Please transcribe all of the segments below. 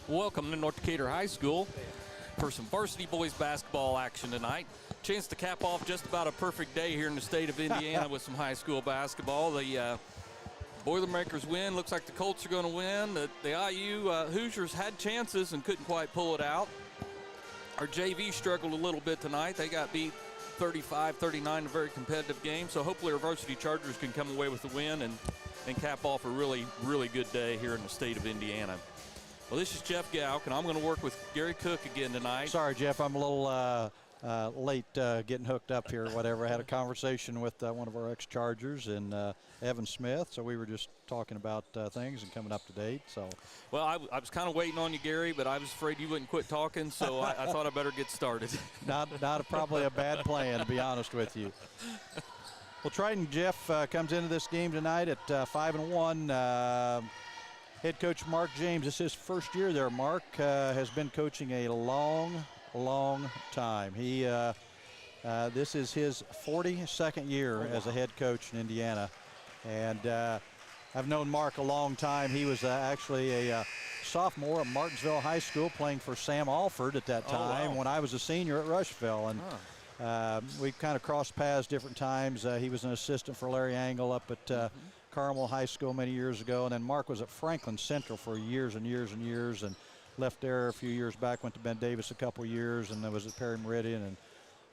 Welcome to North Decatur High School for some varsity boys basketball action tonight. Chance to cap off just about a perfect day here in the state of Indiana with some high school basketball. The Boilermakers win. Looks like the Colts are going to win. The IU Hoosiers had chances and couldn't quite pull it out. Our JV struggled a little bit tonight. They got beat 35-39 in a very competitive game. So hopefully our varsity Chargers can come away with the win and cap off a really, really good day here in the state of Indiana. Well, this is Jeff Gauk, and I'm going to work with Gary Cook again tonight. Sorry, Jeff, I'm a little late getting hooked up here or whatever. I had a conversation with one of our ex-Chargers and Evan Smith, so we were just talking about things and coming up to date. So, well, I was kind of waiting on you, Gary, but I was afraid you wouldn't quit talking, so I thought I better get started. Probably a bad plan, to be honest with you. Well, Triton, Jeff, comes into this game tonight at 5-1. Head coach Mark James, this is his first year there. Mark has been coaching a long time. This is his 42nd year as a head coach in Indiana. And I've known Mark a long time. He was actually a sophomore at Martinsville High School playing for Sam Alford at that time when I was a senior at Rushville. And we kind of crossed paths different times. He was an assistant for Larry Angle up at Carmel High School many years ago, and then Mark was at Franklin Central for years and years and years, and left there a few years back, went to Ben Davis a couple years, and then was at Perry Meridian, and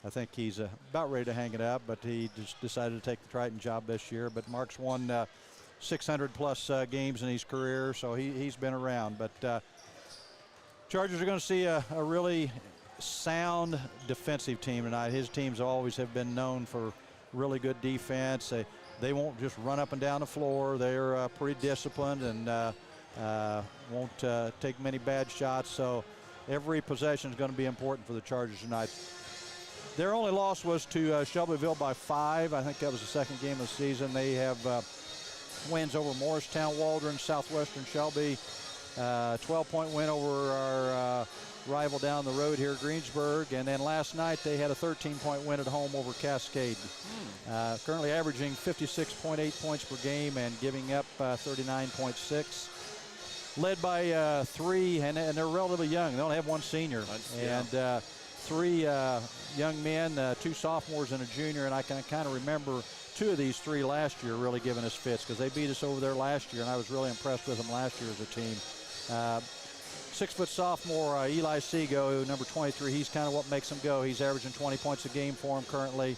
I think he's about ready to hang it up, but he just decided to take the Triton job this year. But Mark's won 600 plus games in his career, so he's been around. But Chargers are going to see a really sound defensive team tonight. His teams always have been known for really good defense. They won't just run up and down the floor. They're pretty disciplined and won't take many bad shots. So every possession is going to be important for the Chargers tonight. Their only loss was to Shelbyville by 5. I think that was the second game of the season. They have wins over Morristown, Waldron, Southwestern Shelby. 12-point win over our rival down the road here, Greensburg. And then last night they had a 13-point win at home over Cascade. Currently averaging 56.8 points per game and giving up 39.6. Led by 3, and they're relatively young. They only have 1 senior. And 3 young men, 2 sophomores and a junior. And I can kind of remember 2 of these 3 last year really giving us fits, because they beat us over there last year, and I was really impressed with them last year as a team. 6-foot sophomore Eli Seago, number 23, he's kind of what makes him go. He's averaging 20 points a game for him currently.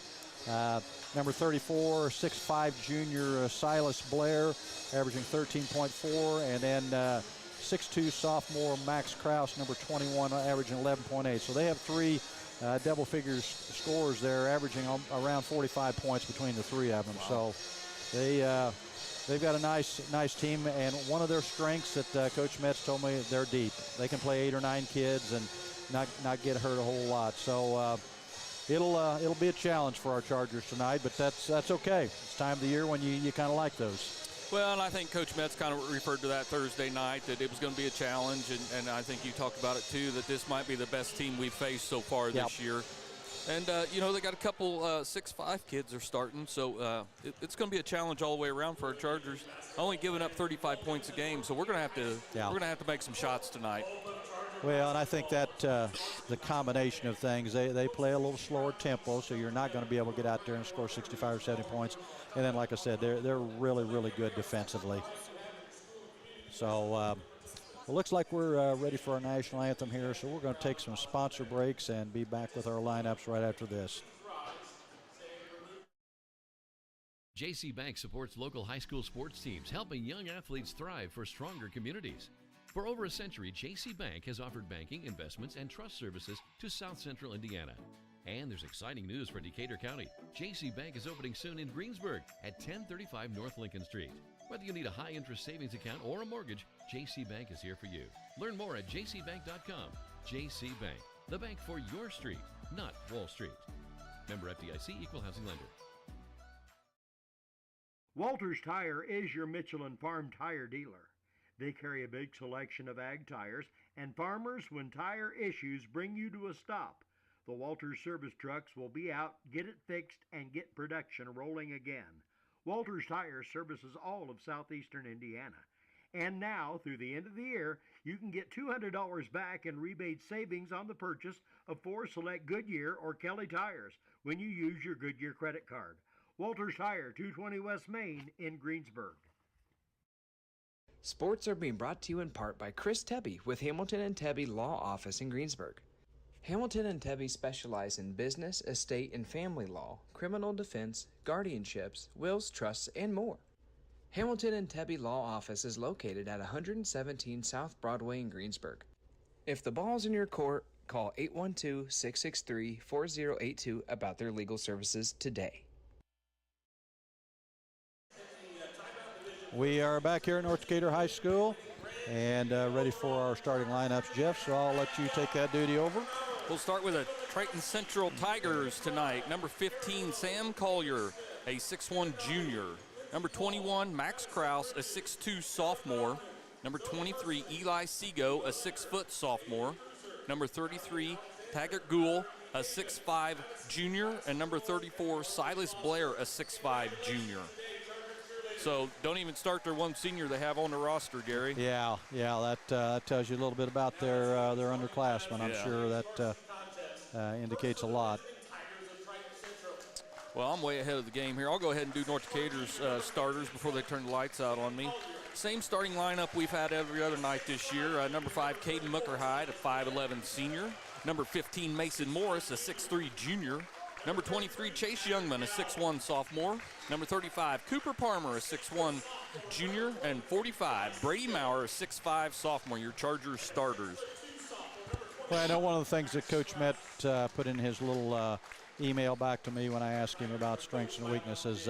Number 34, 6'5" junior Silas Blair, averaging 13.4, and then 6'2" sophomore Max Kraus, number 21, averaging 11.8. So they have 3 double figures scores there, averaging around 45 points between the 3 of them. Wow. So they've got a nice team, and one of their strengths that Coach Metz told me, they're deep. They can play 8 or 9 kids and not get hurt a whole lot. So it'll be a challenge for our Chargers tonight, but that's okay. It's time of the year when you kind of like those. Well, and I think Coach Metz kind of referred to that Thursday night, that it was going to be a challenge, and I think you talked about it too, that this might be the best team we've faced so far this year. And, they got a couple 6'5" kids are starting, so it's going to be a challenge all the way around for our Chargers. Only giving up 35 points a game, so we're going to have to make some shots tonight. Well, and I think that the combination of things, they play a little slower tempo, so you're not going to be able to get out there and score 65 or 70 points. And then, like I said, they're really, really good defensively. So it looks like we're ready for our national anthem here, so we're going to take some sponsor breaks and be back with our lineups right after this. JC Bank supports local high school sports teams, helping young athletes thrive for stronger communities. For over a century, JC Bank has offered banking, investments, and trust services to South Central Indiana. And there's exciting news for Decatur County. JC Bank is opening soon in Greensburg at 1035 North Lincoln Street. Whether you need a high-interest savings account or a mortgage, JC Bank is here for you. Learn more at jcbank.com. JC Bank, the bank for your street, not Wall Street. Member FDIC, Equal Housing Lender. Walters Tire is your Michelin Farm Tire dealer. They carry a big selection of ag tires, and farmers, when tire issues bring you to a stop, the Walters service trucks will be out, get it fixed, and get production rolling again. Walters Tire services all of southeastern Indiana, And now, through the end of the year, you can get $200 back in rebate savings on the purchase of 4 select Goodyear or Kelly tires when you use your Goodyear credit card. Walters Tire, 220 West Main in Greensburg. Sports are being brought to you in part by Chris Tebby with Hamilton and Tebby Law Office in Greensburg. Hamilton and Tebby specialize in business, estate, and family law, criminal defense, guardianships, wills, trusts, and more. Hamilton and Tebby Law Office is located at 117 South Broadway in Greensburg. If the ball's in your court, call 812-663-4082 about their legal services today. We are back here at North Decatur High School and ready for our starting lineups, Jeff, so I'll let you take that duty over. We'll start with the Triton Central Tigers tonight. Number 15, Sam Collier, a 6'1 junior. Number 21, Max Kraus, a 6'2 sophomore. Number 23, Eli Sego, a 6-foot sophomore. Number 33, Taggart Gould, a 6'5 junior. And number 34, Silas Blair, a 6'5 junior. So don't even start their one senior they have on the roster, Gary. Yeah, that tells you a little bit about their underclassmen. I'm sure that indicates a lot. Well, I'm way ahead of the game here. I'll go ahead and do North Decatur's starters before they turn the lights out on me. Same starting lineup we've had every other night this year. Number 5, Caden Muckerhide, a 5'11 senior. Number 15, Mason Morris, a 6'3 junior. Number 23, Chase Youngman, a 6'1 sophomore. Number 35, Cooper Palmer, a 6'1 junior. And 45, Brady Maurer, a 6'5 sophomore, your Chargers starters. Well, I know one of the things that Coach Met put in his little email back to me when I asked him about strengths and weaknesses,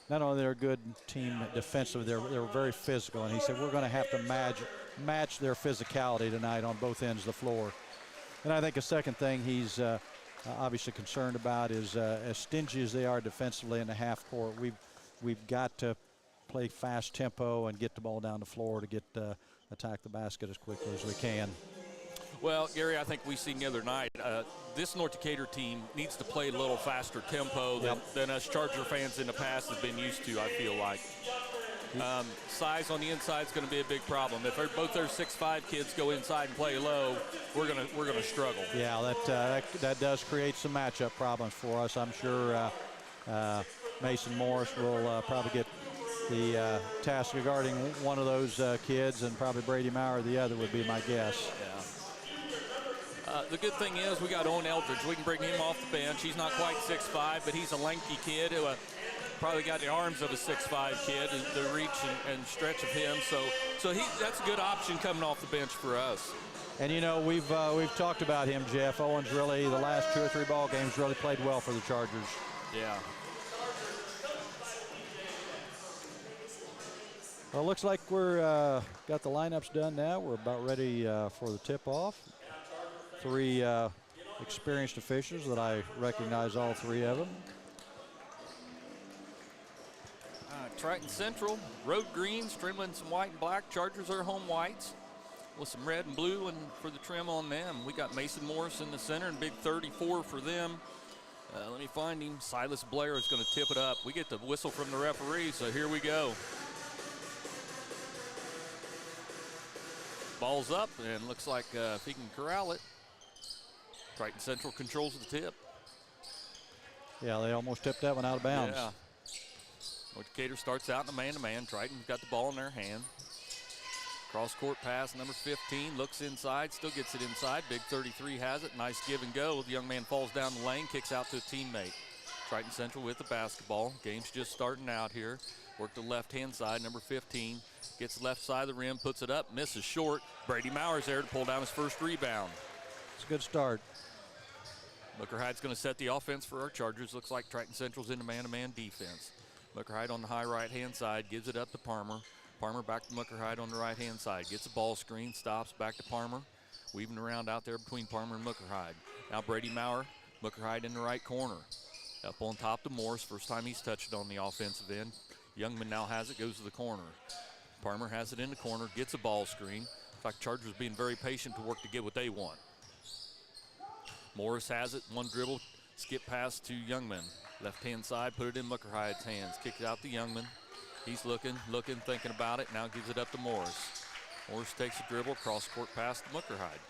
not only they're a good team defensively, they're very physical. And he said, we're going to have to match their physicality tonight on both ends of the floor. And I think a second thing he's obviously concerned about is as stingy as they are defensively in the half court, we've got to play fast tempo and get the ball down the floor to get attack the basket as quickly as we can. Well, Gary, I think we seen the other night, this North Decatur team needs to play a little faster tempo than us Charger fans in the past have been used to, I feel like. Size on the inside is going to be a big problem. If both their 6'5 kids go inside and play low, we're gonna struggle. Yeah, that does create some matchup problems for us. I'm sure Mason Morris will probably get the task of guarding one of those kids, and probably Brady Maurer the other would be my guess. Yeah. The good thing is we got Owen Eldridge. We can bring him off the bench. He's not quite 6'5", but he's a lanky kid who probably got the arms of a 6'5 kid, the reach and stretch of him. So that's a good option coming off the bench for us. And you know, we've talked about him, Jeff. Owen's really, the last 2 or 3 ball games, really played well for the Chargers. Yeah. Well, it looks like we're got the lineups done now. We're about ready for the tip-off. 3 experienced officials that I recognize all 3 of them. Triton Central, road greens, trimmed some white and black. Chargers are home whites with some red and blue and for the trim on them. We got Mason Morris in the center and big 34 for them. Let me find him. Silas Blair is going to tip it up. We get the whistle from the referee, so here we go. Ball's up, and looks like if he can corral it, Triton Central controls the tip. Yeah, they almost tipped that one out of bounds. Yeah. North Decatur starts out in a man-to-man. Triton's got the ball in their hand. Cross-court pass, number 15, looks inside, still gets it inside. Big 33 has it. Nice give and go. The young man falls down the lane, kicks out to a teammate. Triton Central with the basketball. Game's just starting out here. Work the left-hand side, number 15. Gets left side of the rim, puts it up, misses short. Brady Maurer's there to pull down his first rebound. It's a good start. Muckerhide's going to set the offense for our Chargers. Looks like Triton Central's in the man-to-man defense. Muckerhide on the high right-hand side, gives it up to Palmer. Palmer back to Muckerhide on the right-hand side. Gets a ball screen, stops, back to Palmer. Weaving around out there between Palmer and Muckerhide. Now Brady Maurer, Muckerhide in the right corner. Up on top to Morris, first time he's touched on the offensive end. Youngman now has it, goes to the corner. Palmer has it in the corner, gets a ball screen. In fact, Chargers being very patient to work to get what they want. Morris has it, one dribble, skip pass to Youngman. Left-hand side, put it in Muckerhide's hands. Kick it out to Youngman. He's looking, thinking about it. Now gives it up to Morris. Morris takes a dribble, cross-court pass to Muckerhide.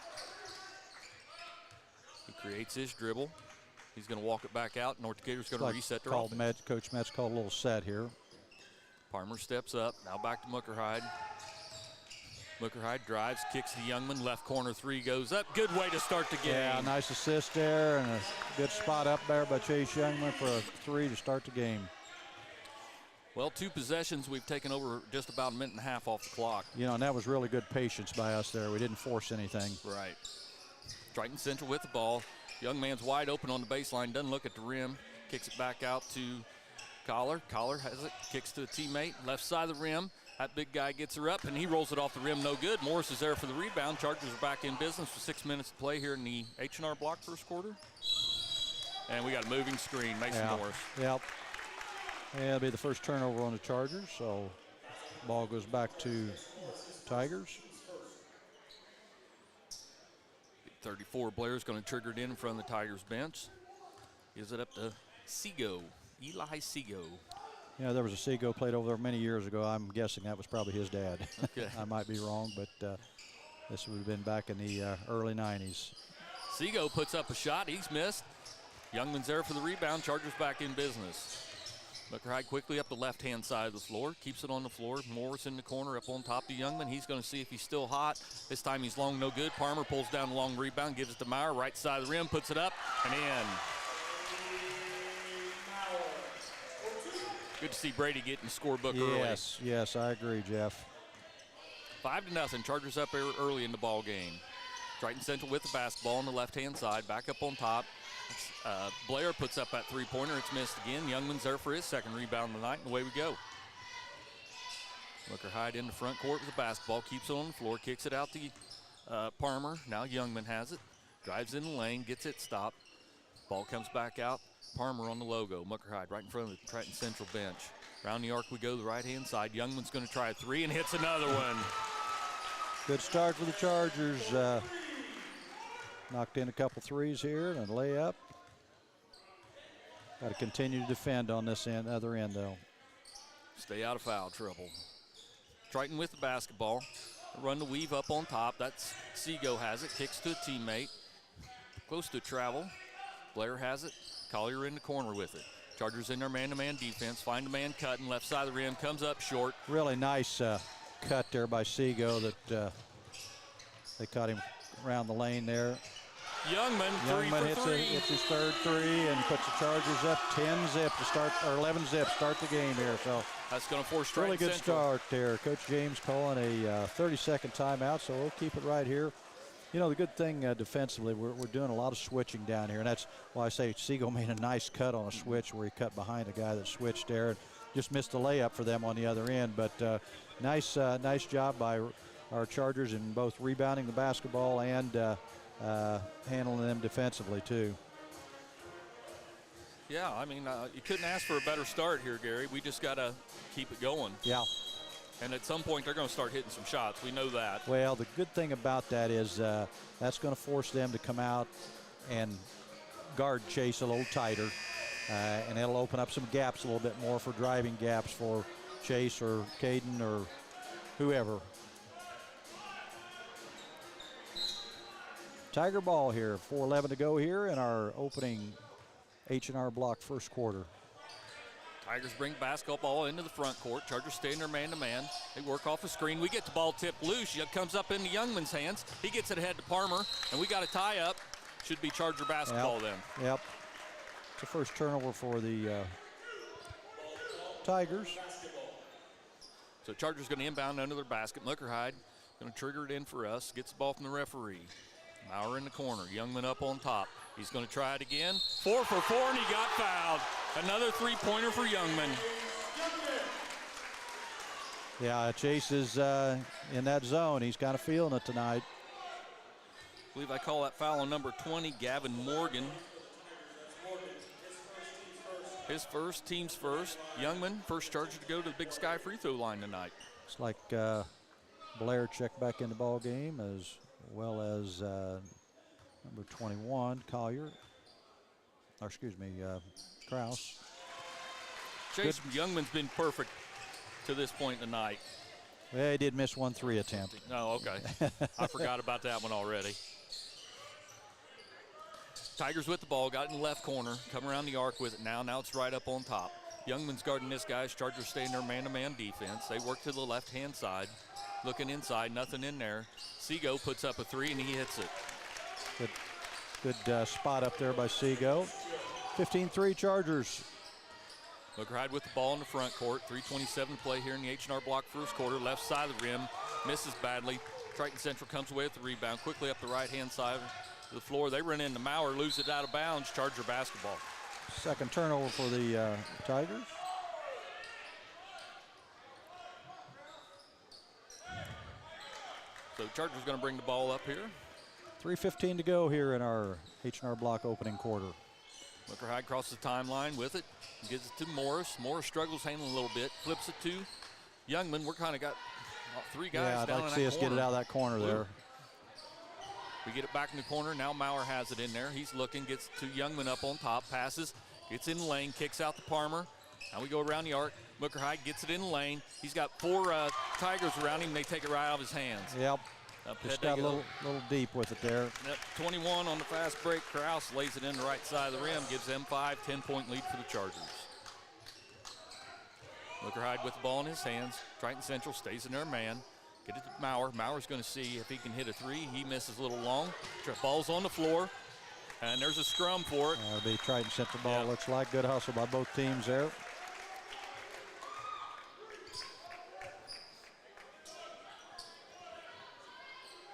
He creates his dribble. He's going to walk it back out. North Decatur's going to reset their offense. Coach Metz called a little set here. Parmer steps up. Now back to Muckerhide. Muckerhide drives, kicks to Youngman. Left corner three goes up. Good way to start the game. Yeah, nice assist there and a good spot up there by Chase Youngman for a three to start the game. Well, 2 possessions. We've taken over just about a minute and a half off the clock. You know, and that was really good patience by us there. We didn't force anything. Right. Triton Central with the ball. Young man's wide open on the baseline. Doesn't look at the rim. Kicks it back out to Collar. Collar has it. Kicks to a teammate. Left side of the rim. That big guy gets her up, and he rolls it off the rim. No good. Morris is there for the rebound. Chargers are back in business with 6 minutes to play here in the H&R block first quarter. And we got a moving screen. Mason Morris. Yep. Yeah, it'll be the first turnover on the Chargers, so ball goes back to Tigers. 34, Blair's going to trigger it in front of the Tigers bench. Gives it up to Seago, Eli Seago. Yeah, there was a Seago played over there many years ago. I'm guessing that was probably his dad. Okay. I might be wrong, but this would have been back in the early 90s. Seago puts up a shot. He's missed. Youngman's there for the rebound. Chargers back in business. Muckerhide quickly up the left-hand side of the floor. Keeps it on the floor. Morris in the corner up on top of Youngman. He's going to see if he's still hot. This time he's long, no good. Parmer pulls down the long rebound, gives it to Meyer. Right side of the rim, puts it up and in. Good to see Brady getting the scorebook early. Yes, I agree, Jeff. 5-0. Chargers up early in the ball game. Triton Central with the basketball on the left-hand side. Back up on top. Blair puts up that three-pointer. It's missed again. Youngman's there for his second rebound of the night, and away we go. Muckerhide in the front court with the basketball. Keeps it on the floor. Kicks it out to Parmer. Now Youngman has it. Drives in the lane. Gets it stopped. Ball comes back out. Parmer on the logo. Muckerhide right in front of the Triton Central bench. Around the arc we go to the right-hand side. Youngman's going to try a three and hits another one. Good start for the Chargers. Knocked in a couple threes here and a layup. Got to continue to defend on this other end, though. Stay out of foul trouble. Triton with the basketball. Run the weave up on top. That's Seago has it. Kicks to a teammate. Close to travel. Blair has it. Collier in the corner with it. Chargers in their man-to-man defense. Find a man cutting. Left side of the rim. Comes up short. Really nice cut there by Seago that they caught him around the lane there. Youngman hits his third three and puts the Chargers up 10-zip to start, or 11-zip start the game here. So that's going to force Triton really good Central. start there. Coach James calling a 30-second timeout, so we'll keep it right here. You know, the good thing defensively, we're doing a lot of switching down here, and that's why I say Seago made a nice cut on a switch where he cut behind a guy that switched there and just missed a layup for them on the other end. But nice job by our Chargers in both rebounding the basketball and handling them defensively too. Yeah, I mean, you couldn't ask for a better start here, Gary. We just got to keep it going. Yeah. And at some point, they're going to start hitting some shots. We know that. Well, the good thing about that is that's going to force them to come out and guard Chase a little tighter. And it'll open up some gaps a little bit more for driving gaps for Chase or Caden or whoever. Tiger ball here, 4:11 to go here in our opening H&R block first quarter. Tigers bring basketball into the front court. Chargers stay in their man-to-man. They work off a screen. We get the ball tipped loose. It comes up into Youngman's hands. He gets it ahead to Parmer, and we got a tie-up. Should be Charger basketball then. Yep. It's the first turnover for the Tigers. So Chargers going to inbound under their basket. Muckerhide going to trigger it in for us. Gets the ball from the referee. Maurer in the corner. Youngman up on top. He's going to try it again. 4 for 4, and he got fouled. Another three-pointer for Youngman. Yeah, Chase is in that zone. He's kind of feeling it tonight. I believe I call that foul on number 20, Gavin Morgan. His first, team's first. Youngman, first Charger to go to the Big Sky free throw line tonight. It's like Blair checked back in the ball game as well as number 21, Collier. Or excuse me, Krause. Chase Youngman's been perfect to this point in the night. Well, he did miss 1 3 attempt. Oh, okay. I forgot about that one already. Tigers with the ball, got it in the left corner, come around the arc with it now. Now it's right up on top. Youngman's guarding this guy. Chargers stay in their man-to-man defense. They work to the left-hand side. Looking inside, nothing in there. Seago puts up a 3, and he hits it. Good spot up there by Seago. 15-3 Chargers. Hooker-Hyde with the ball in the front court. 3:27 to play here in the H&R Block first quarter. Left side of the rim, misses badly. Triton Central comes away with the rebound. Quickly up the right-hand side of the floor. They run into Maurer, lose it out of bounds. Charger basketball. Second turnover for the Tigers. So Chargers going to bring the ball up here. 3:15 to go here in our H&R Block opening quarter. Hooker-Hyde crosses the timeline with it. Gives it to Morris. Morris struggles handling a little bit. Flips it to Youngman. We're kind of got 3 guys yeah, I'd down like in to see that us corner. get it out of that corner there. We get it back in the corner. Now Maurer has it in there. He's looking, gets to Youngman up on top, passes, gets in the lane, kicks out to Parmer. Now we go around the arc. Hooker-Hyde gets it in the lane. He's got 4 Tigers around him. They take it right out of his hands. Yep. Up Just head got they a go. little deep with it there. Yep, 21 on the fast break. Krause lays it in the right side of the rim, gives them 5, 10-point lead for the Chargers. Hooker-Hyde with the ball in his hands. Triton Central stays in their man. Get it to Maurer. Maurer's going to see if he can hit a 3. He misses a little long. Ball's on the floor, and there's a scrum for it. That'll be Triton Central ball. Yeah. Looks like good hustle by both teams there.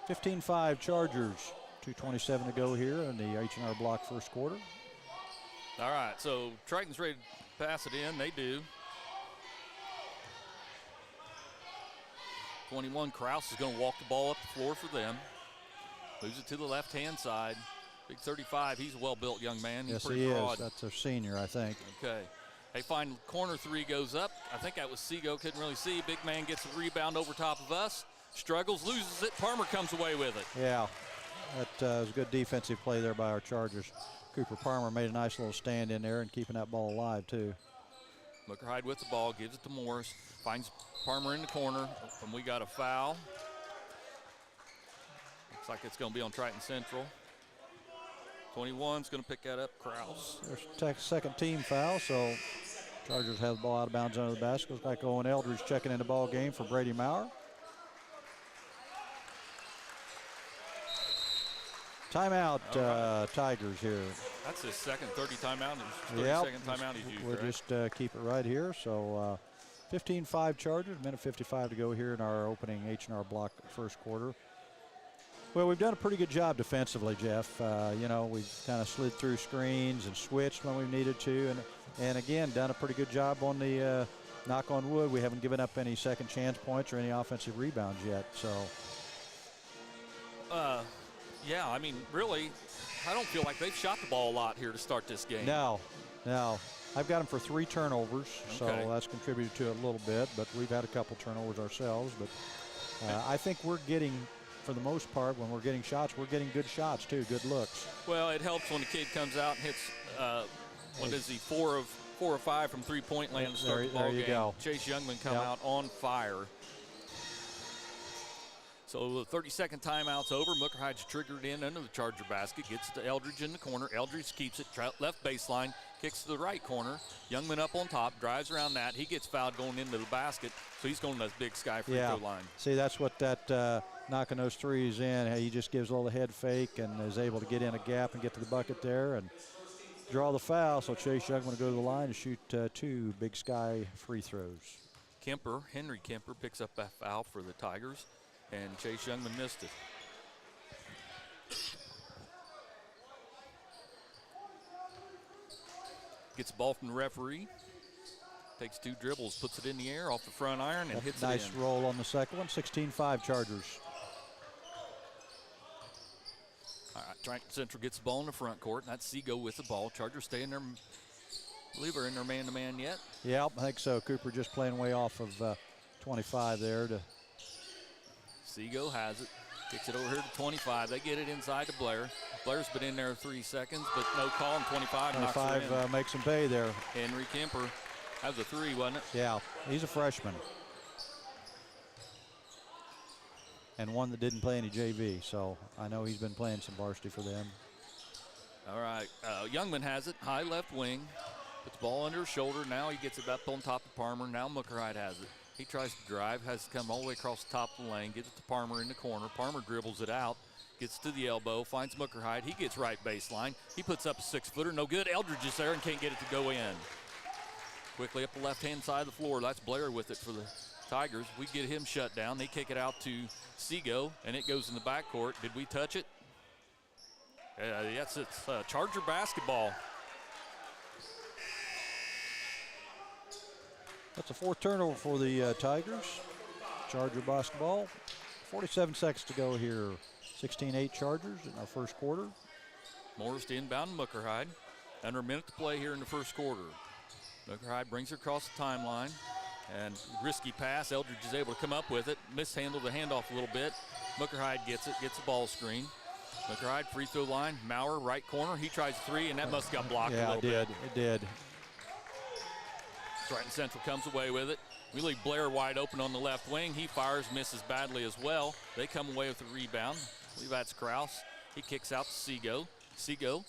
(15-5) Chargers. 2:27 to go here in the H&R Block first quarter. All right, so Triton's ready to pass it in. They do. 21, Krause is going to walk the ball up the floor for them. Moves it to the left-hand side. Big 35, he's a well-built young man. He's Yes, pretty he broad. is. That's a senior, I think. Okay. They find corner 3 goes up. I think that was Seago, couldn't really see. Big man gets a rebound over top of us. Struggles, loses it. Parmer comes away with it. Yeah, that was a good defensive play there by our Chargers. Cooper Parmer made a nice little stand in there and keeping that ball alive, too. Hooker-Hyde with the ball, gives it to Morris. Finds Parmer in the corner, and we got a foul. Looks like it's going to be on Triton Central. 21's going to pick that up, Krause. There's second team foul, so Chargers have the ball out of bounds under the basket. Looks like Owen Eldridge checking in the ball game for Brady Maurer. Timeout, Tigers here. That's his second 30 timeout. 30-second timeout he's used. We'll right? just keep it right here. So 15-5 Chargers, minute 55 to go here in our opening H&R Block first quarter. Well, we've done a pretty good job defensively, Jeff. You know, we've kind of slid through screens and switched when we needed to. And again, done a pretty good job on the knock on wood. We haven't given up any second chance points or any offensive rebounds yet. So. Yeah, I mean, really, I don't feel like they've shot the ball a lot here to start this game. No. I've got them for 3 turnovers, so Okay. that's contributed to it a little bit, but we've had a couple turnovers ourselves. But I think we're getting, for the most part, when we're getting shots, we're getting good shots too, good looks. Well, it helps when the kid comes out and hits, what is he, 4 of 5 from three-point land to start the ball there you game. go. Chase Youngman come Yep. out on fire. So the 30-second timeout's over. Hooker-Hyde's triggered in under the Charger basket. Gets to Eldridge in the corner. Eldridge keeps it. Left baseline. Kicks to the right corner. Youngman up on top. Drives around that. He gets fouled going into the basket. So he's going to the big sky free throw line. See, that's what that knocking those threes in. He just gives a little head fake and is able to get in a gap and get to the bucket there and draw the foul. So Chase Youngman will go to the line and shoot 2 big sky free throws. Henry Kemper picks up that foul for the Tigers. And Chase Youngman missed it. Gets the ball from the referee. Takes 2 dribbles, puts it in the air off the front iron, and hits Nice it in. roll on the second one. 16-5 Chargers. All right, Triton Central gets the ball in the front court, and that's Seago with the ball. Chargers stay in their, I believe are in their man-to-man yet. Yeah, I think so. Cooper just playing way off of 25 there to. Seago has it. Kicks it over here to 25. They get it inside to Blair. Blair's been in there 3 seconds, but no call, and 25 knocks her in. 25 makes him pay there. Henry Kemper That was a 3, wasn't it? Yeah, he's a freshman. And one that didn't play any JV, so I know he's been playing some varsity for them. All right, Youngman has it, high left wing. Puts the ball under his shoulder. Now he gets it up on top of Parmer. Now Muckerhide has it. He tries to drive, has to come all the way across the top of the lane, gets it to Parmer in the corner. Parmer dribbles it out, gets to the elbow, finds Muckerhide. He gets right baseline. He puts up a 6-footer, no good. Eldridge is there and can't get it to go in. Quickly up the left-hand side of the floor. That's Blair with it for the Tigers. We get him shut down. They kick it out to Seago, and it goes in the backcourt. Did we touch it? Yes, it's Charger basketball. That's a 4th turnover for the Tigers. Charger basketball. 47 seconds to go here. 16-8 Chargers in our first quarter. Morris to inbound Muckerhide. Under a minute to play here in the first quarter. Muckerhide brings her across the timeline. And risky pass. Eldridge is able to come up with it. Mishandled the handoff a little bit. Muckerhide gets it, gets the ball screen. Muckerhide free throw line. Maurer right corner. He tries 3, and that must have got blocked a little bit. It did. Triton Central comes away with it. We leave Blair wide open on the left wing. He fires, misses badly as well. They come away with the rebound. I believe that's Kraus. He kicks out to Seago. Seago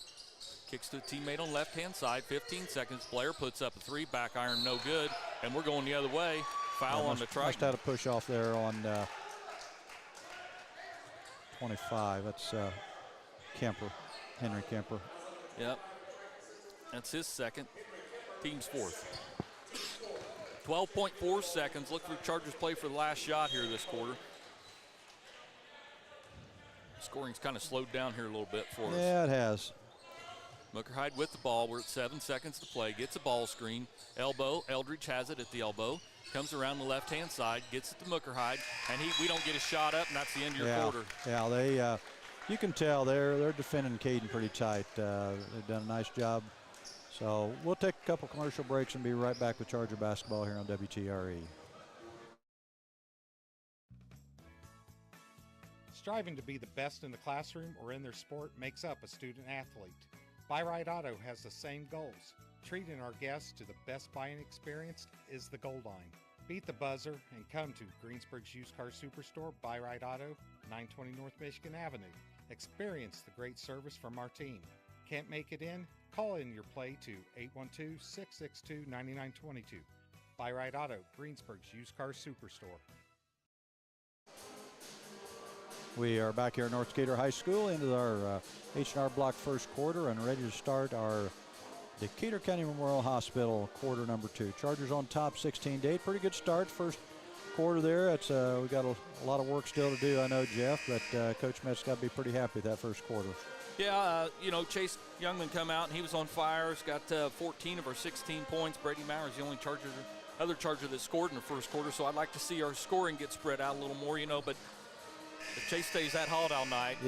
kicks to a teammate on left-hand side. 15 seconds. Blair puts up a 3. Back iron, no good. And we're going the other way. Foul on the Triton. Must have a push off there on 25. That's Kemper, Henry Kemper. Yep. That's his second. Team's 4th. 12.4 seconds. Look for the Chargers play for the last shot here this quarter. Scoring's kind of slowed down here a little bit for us. Yeah, it has. Muckerhide with the ball. We're at 7 seconds to play. Gets a ball screen. Elbow. Eldridge has it at the elbow. Comes around the left-hand side. Gets it to Muckerhide. And we don't get a shot up, and that's the end of your quarter. Yeah, they you can tell they're defending Caden pretty tight. They've done a nice job. So we'll take a couple commercial breaks and be right back with Charger basketball here on WTRE. Striving to be the best in the classroom or in their sport makes up a student athlete. Buy Right Auto has the same goals. Treating our guests to the best buying experience is the goal line. Beat the buzzer and come to Greensburg's Used Car Superstore, Buy Right Auto, 920 North Michigan Avenue. Experience the great service from our team. Can't make it in? Call in your play to 812-662-9922. Buy Right Auto, Greensburg's Used Car Superstore. We are back here at North Decatur High School into our H&R Block first quarter and ready to start our Decatur County Memorial Hospital quarter number 2. Chargers on top 16-8. Pretty good start first quarter there. It's we got a lot of work still to do, I know, Jeff, but Coach Metz got to be pretty happy with that first quarter. Yeah, Chase Youngman come out and he was on fire. He's got 14 of our 16 points. Brady Maurer is the only other Charger that scored in the first quarter, so I'd like to see our scoring get spread out a little more, but if Chase stays that hot all night,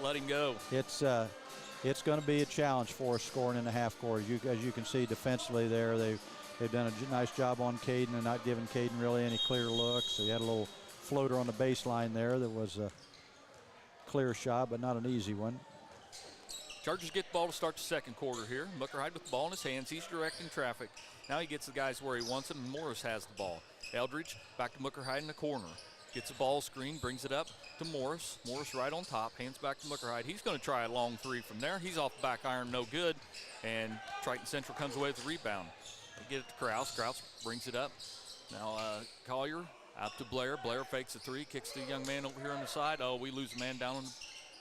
let him go. It's going to be a challenge for us scoring in the half court. As you can see defensively there, they've done a nice job on Caden and not giving Caden really any clear looks. So he had a little floater on the baseline there that was a clear shot, but not an easy one. Chargers get the ball to start the second quarter here. Muckerhide with the ball in his hands. He's directing traffic. Now he gets the guys where he wants them, and Morris has the ball. Eldridge back to Muckerhide in the corner. Gets the ball screen, brings it up to Morris. Morris right on top, hands back to Muckerhide. He's going to try a long 3 from there. He's off the back iron, no good. And Triton Central comes away with the rebound. They get it to Kraus. Kraus brings it up. Now Collier out to Blair. Blair fakes a 3, kicks the young man over here on the side. Oh, we lose a man down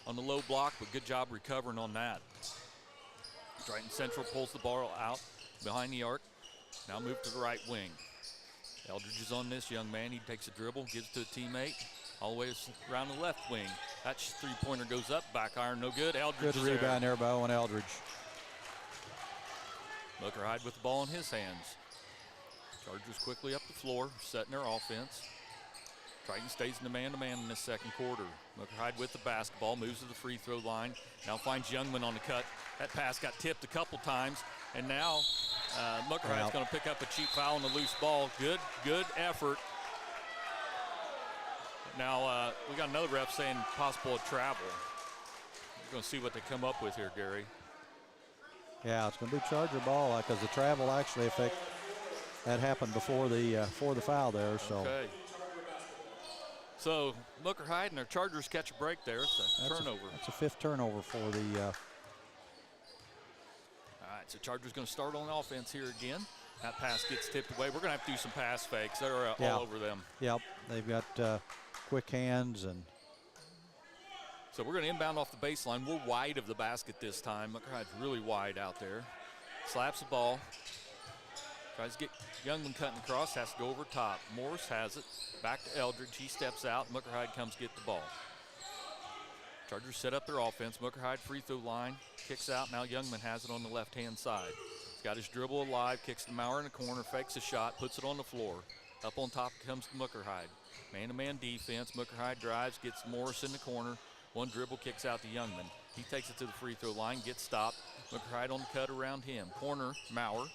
on the low block, but good job recovering on that. Triton Central pulls the ball out behind the arc. Now move to the right wing. Eldridge is on this young man. He takes a dribble, gives to a teammate, all the way around the left wing. That 3-pointer goes up, back iron, no good. Eldridge good rebound there by Owen Eldridge. Muckerhide with the ball in his hands. Chargers quickly up the floor, setting their offense. Triton stays in the man-to-man in this second quarter. Muckerhide with the basketball, moves to the free throw line. Now finds Youngman on the cut. That pass got tipped a couple times, and now Muckerhide's going to pick up a cheap foul on the loose ball. Good effort. Now we got another ref saying possible travel. We're going to see what they come up with here, Gary. Yeah, it's going to be Charger ball because the travel actually That happened before the foul there. So. Okay. So Mucker Hyde and their Chargers catch a break there. It's a turnover. That's a 5th turnover for the. All right, so Chargers going to start on offense here again. That pass gets tipped away. We're going to have to do some pass fakes. They're all over them. Yep, they've got quick hands. And so we're going to inbound off the baseline. We're wide of the basket this time. Mucker Hyde's really wide out there. Slaps the ball. Tries to get Youngman cutting across, has to go over top. Morris has it, back to Eldridge. He steps out, Mucker Hyde comes get the ball. Chargers set up their offense. Mucker Hyde free throw line, kicks out. Now Youngman has it on the left-hand side. He's got his dribble alive, kicks to Maurer in the corner, fakes a shot, puts it on the floor. Up on top comes to Mucker Hyde. Man-to-man defense. Mucker Hyde drives, gets Morris in the corner. One dribble, kicks out to Youngman. He takes it to the free throw line, gets stopped. Mucker Hyde on the cut around him. Corner, Maurer.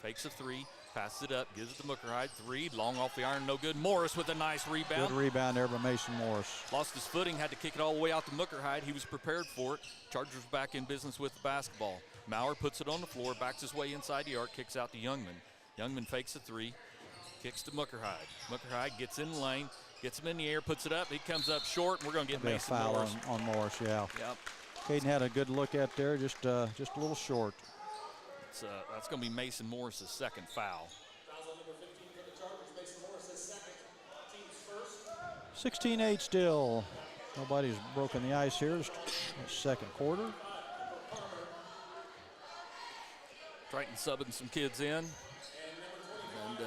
Fakes a three, passes it up, gives it to Mucker Hyde. 3, long off the iron, no good. Morris with a nice rebound. Good rebound there by Mason Morris. Lost his footing, had to kick it all the way out to Mucker Hyde. He was prepared for it. Chargers back in business with the basketball. Maurer puts it on the floor, backs his way inside the arc, kicks out to Youngman. Youngman fakes a 3, kicks to Mucker Hyde. Mucker Hyde gets in the lane, gets him in the air, puts it up. He comes up short, and we're going to get Mason foul Morris. on Morris, yeah. Yep. Caden had a good look at there, just a little short. That's going to be Mason Morris' second foul. 16-8 still. Nobody's broken the ice here. It's second quarter. Triton subbing some kids in. And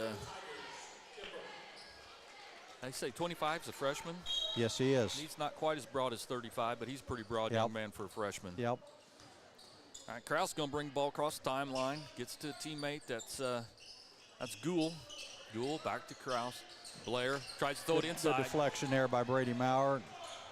they say 25's a freshman. Yes, he is. He's not quite as broad as 35, but he's a pretty broad young man for a freshman. Yep. All right, Kraus going to bring the ball across the timeline. Gets to a teammate. That's Gould. Gould back to Kraus. Blair tries to throw it inside. Good deflection there by Brady Maurer.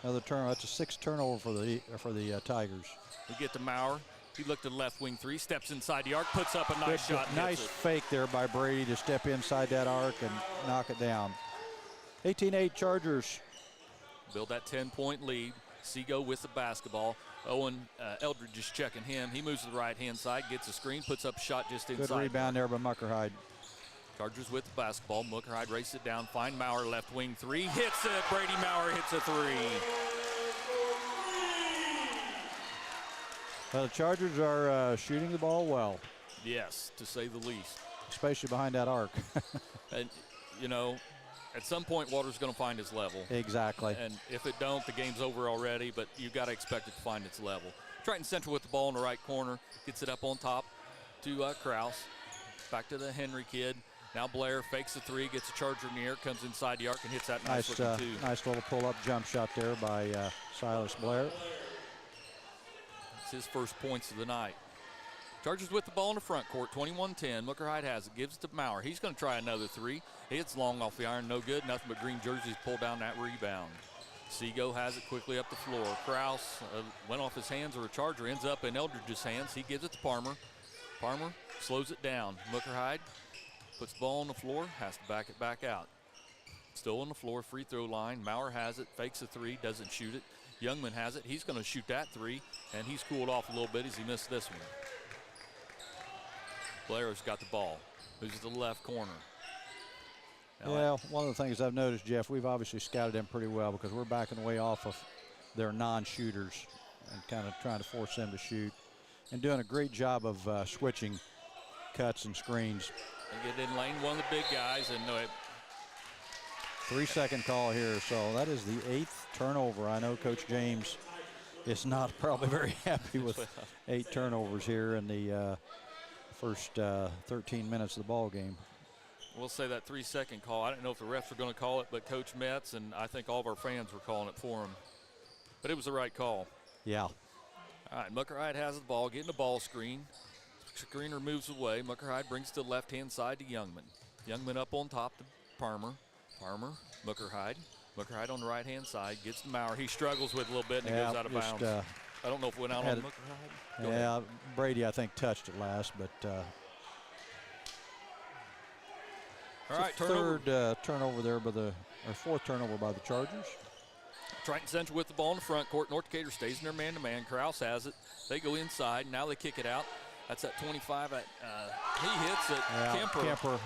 Another turn. That's a 6th turnover for the Tigers. We get to Maurer. He looked at the left wing 3, steps inside the arc, puts up a nice shot. Nice fake there by Brady to step inside that arc and knock it down. 18-8 Chargers. Build that 10-point lead. Seago with the basketball. Owen Eldridge is checking him. He moves to the right-hand side, gets a screen, puts up a shot just inside. Good rebound there by Mucker Hyde. Chargers with the basketball. Mucker Hyde races it down. Find Maurer, left wing 3. Hits it. Brady Maurer hits a 3. Well, the Chargers are shooting the ball well. Yes, to say the least. Especially behind that arc. And, you know, at some point, Walter's going to find his level. Exactly. And if it don't, the game's over already, but you've got to expect it to find its level. Triton Central with the ball in the right corner. Gets it up on top to Kraus. Back to the Henry kid. Now Blair fakes the 3, gets a Charger in the air, comes inside the arc and hits that nice looking 2. Nice little pull-up jump shot there by Silas Blair. It's his first points of the night. Chargers with the ball in the front court, 21-10. Mucker Hyde has it, gives it to Maurer. He's going to try another 3. Hits long off the iron, no good. Nothing but green jerseys pull down that rebound. Seago has it quickly up the floor. Kraus went off his hands, or a Charger ends up in Eldridge's hands. He gives it to Palmer. Palmer slows it down. Mucker Hyde puts the ball on the floor, has to back it back out. Still on the floor, free throw line. Maurer has it, fakes a 3, doesn't shoot it. Youngman has it. He's going to shoot that 3, and he's cooled off a little bit as he missed this one. Blair's got the ball. Moves to the left corner. Yeah, one of the things I've noticed, Jeff, we've obviously scouted them pretty well because we're backing away off of their non-shooters and kind of trying to force them to shoot and doing a great job of switching cuts and screens. They get in lane, one of the big guys, and 3-second call here, so that is the 8th turnover. I know Coach James is not probably very happy with 8 turnovers here in the first 13 minutes of the ball game. We'll say that 3-second call. I don't know if the refs are going to call it, but Coach Metz and I think all of our fans were calling it for him. But it was the right call. Yeah. All right, Mucker Hyde has the ball, getting the ball screen. Screener moves away. Mucker Hyde brings it to the left-hand side to Youngman. Youngman up on top to Palmer. Palmer, Mucker Hyde. Mucker Hyde on the right-hand side, gets to Maurer. He struggles with it a little bit and goes out of bounds. I don't know if it went out on Mucker Hyde. Yeah, Brady, I think, touched it last, but all right, third turnover there fourth turnover by the Chargers. Triton Central with the ball in the front court. North Decatur stays in their man-to-man. Kraus has it. They go inside. Now they kick it out. That's at 25. He hits it. Yeah, Kemper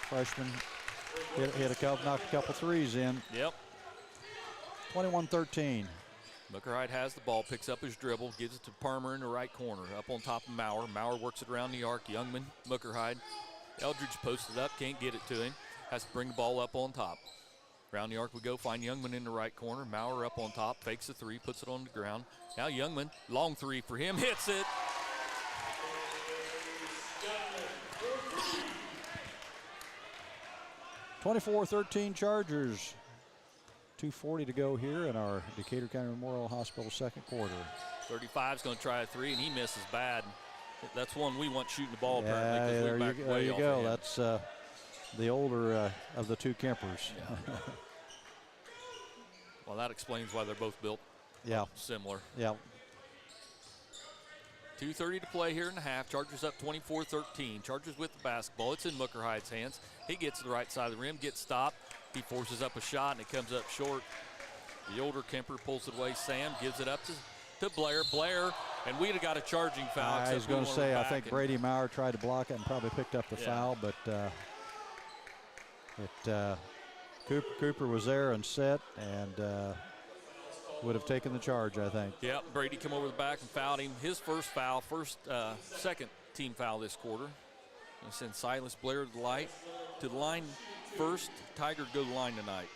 freshman hit a couple, knocked a couple threes in. Yep. 21-13. Muckerhide has the ball, picks up his dribble, gives it to Parmer in the right corner, up on top of Maurer. Maurer works it around the arc. Youngman, Muckerhide. Eldridge posted up, can't get it to him. Has to bring the ball up on top. Around the arc we go, find Youngman in the right corner. Maurer up on top, fakes the three, puts it on the ground. Now Youngman, long three for him, hits it. 24-13 Chargers. 2:40 to go here in our Decatur County Memorial Hospital second quarter. 35's going to try a three, and he misses bad. That's one we want shooting the ball, Yeah, apparently. there you go. That's the older of the two Kempers. Yeah. Well, that explains why they're both built similar. Yeah. 2:30 to play here in the half. Chargers up 24-13. Chargers with the basketball. It's in Muckerhide's hands. He gets to the right side of the rim, gets stopped. He forces up a shot, and it comes up short. The older Kemper pulls it away. Sam gives it up to Blair. Blair, and we'd have got a charging foul. I was going to say, I think Brady Maurer tried to block it and probably picked up the foul, but Cooper was there and set and would have taken the charge, I think. Yep, Brady came over the back and fouled him. His first foul, second team foul this quarter. We'll send Silas Blair to the line first. Tiger go to the line tonight.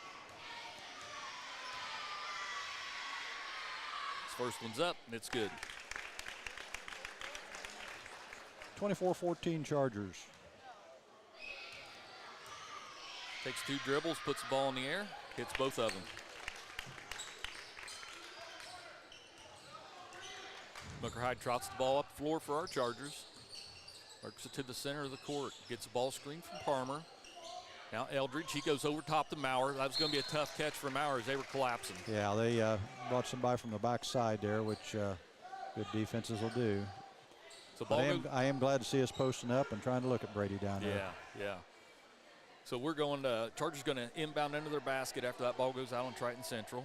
His first one's up, and it's good. 24-14 Chargers. Takes two dribbles, puts the ball in the air, hits both of them. Muckerhide trots the ball up the floor for our Chargers. Works it to the center of the court. Gets the ball screen from Parmer. Now Eldridge, he goes over top to Maurer. That was going to be a tough catch for Maurer as they were collapsing. Yeah, they brought somebody from the backside there, which good defenses will do. So I am glad to see us posting up and trying to look at Brady down there. Yeah. So we're going to, Chargers going to inbound into their basket after that ball goes out on Triton Central.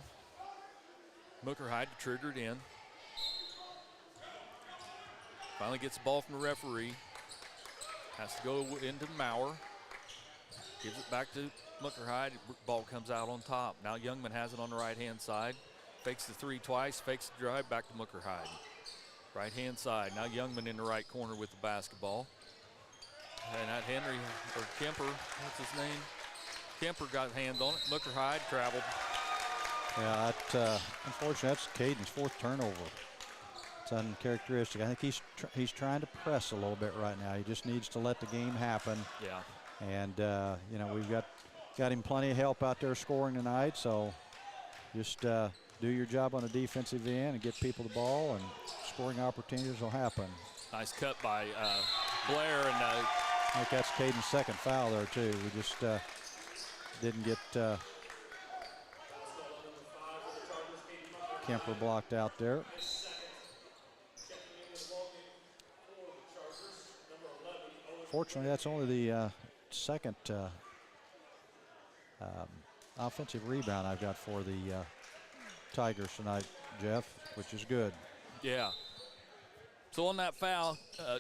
Muckerhide to trigger it in. Finally gets the ball from the referee. Has to go into Maurer. Gives it back to Muckerhide. Ball comes out on top. Now Youngman has it on the right-hand side. Fakes the three twice, fakes the drive, back to Muckerhide. Right-hand side. Now Youngman in the right corner with the basketball. And that Kemper, what's his name? Kemper got a hand on it. Muckerhide traveled. Yeah, unfortunately, that's Caden's fourth turnover. It's uncharacteristic. I think he's trying to press a little bit right now. He just needs to let the game happen. Yeah. And we've got him plenty of help out there scoring tonight. So just do your job on the defensive end and get people the ball, and scoring opportunities will happen. Nice cut by Blair, and I think that's Caden's second foul there too. We just didn't get Kemper blocked out there. Fortunately, that's only the second offensive rebound I've got for the Tigers tonight, Jeff, which is good. Yeah. So on that foul,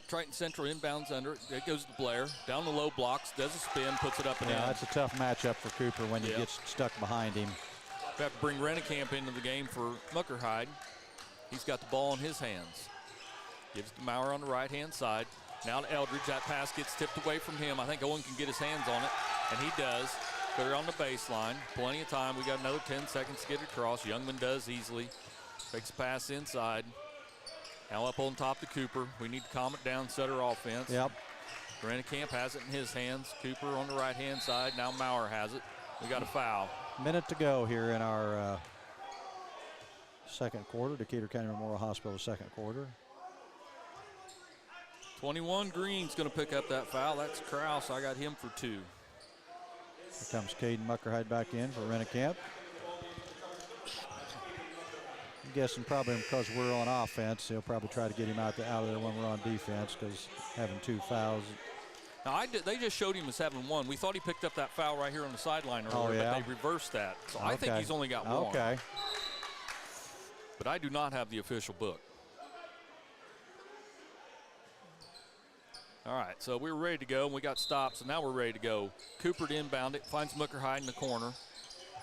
Triton Central inbounds under it. It goes to Blair. Down the low blocks, does a spin, puts it up and in. Yeah, that's a tough matchup for Cooper when he gets stuck behind him. We have to bring Rennekamp into the game for Muckerhide. He's got the ball in his hands. Gives it to Maurer on the right-hand side. Now to Eldridge. That pass gets tipped away from him. I think Owen can get his hands on it, and he does. Clear on the baseline. Plenty of time. We got another 10 seconds to get it across. Youngman does easily. Takes a pass inside. Now up on top to Cooper. We need to calm it down, set our offense. Yep. Rennekamp has it in his hands. Cooper on the right-hand side. Now Maurer has it. We got a foul. Minute to go here in our second quarter. Decatur County Memorial Hospital second quarter. 21 Green's going to pick up that foul. That's Kraus. I got him for 2. Here comes Caden Muckerhide back in for Rennekamp. I'm guessing probably because we're on offense, he'll probably try to get him out of there when we're on defense, because having 2 fouls. Now, they just showed him as having 1. We thought he picked up that foul right here on the sideline earlier, but they reversed that. So I think he's only got 1. Okay. But I do not have the official book. All right, so we were ready to go, and we got stopped, so now we're ready to go. Cooper to inbound it, finds Muckerhide in the corner.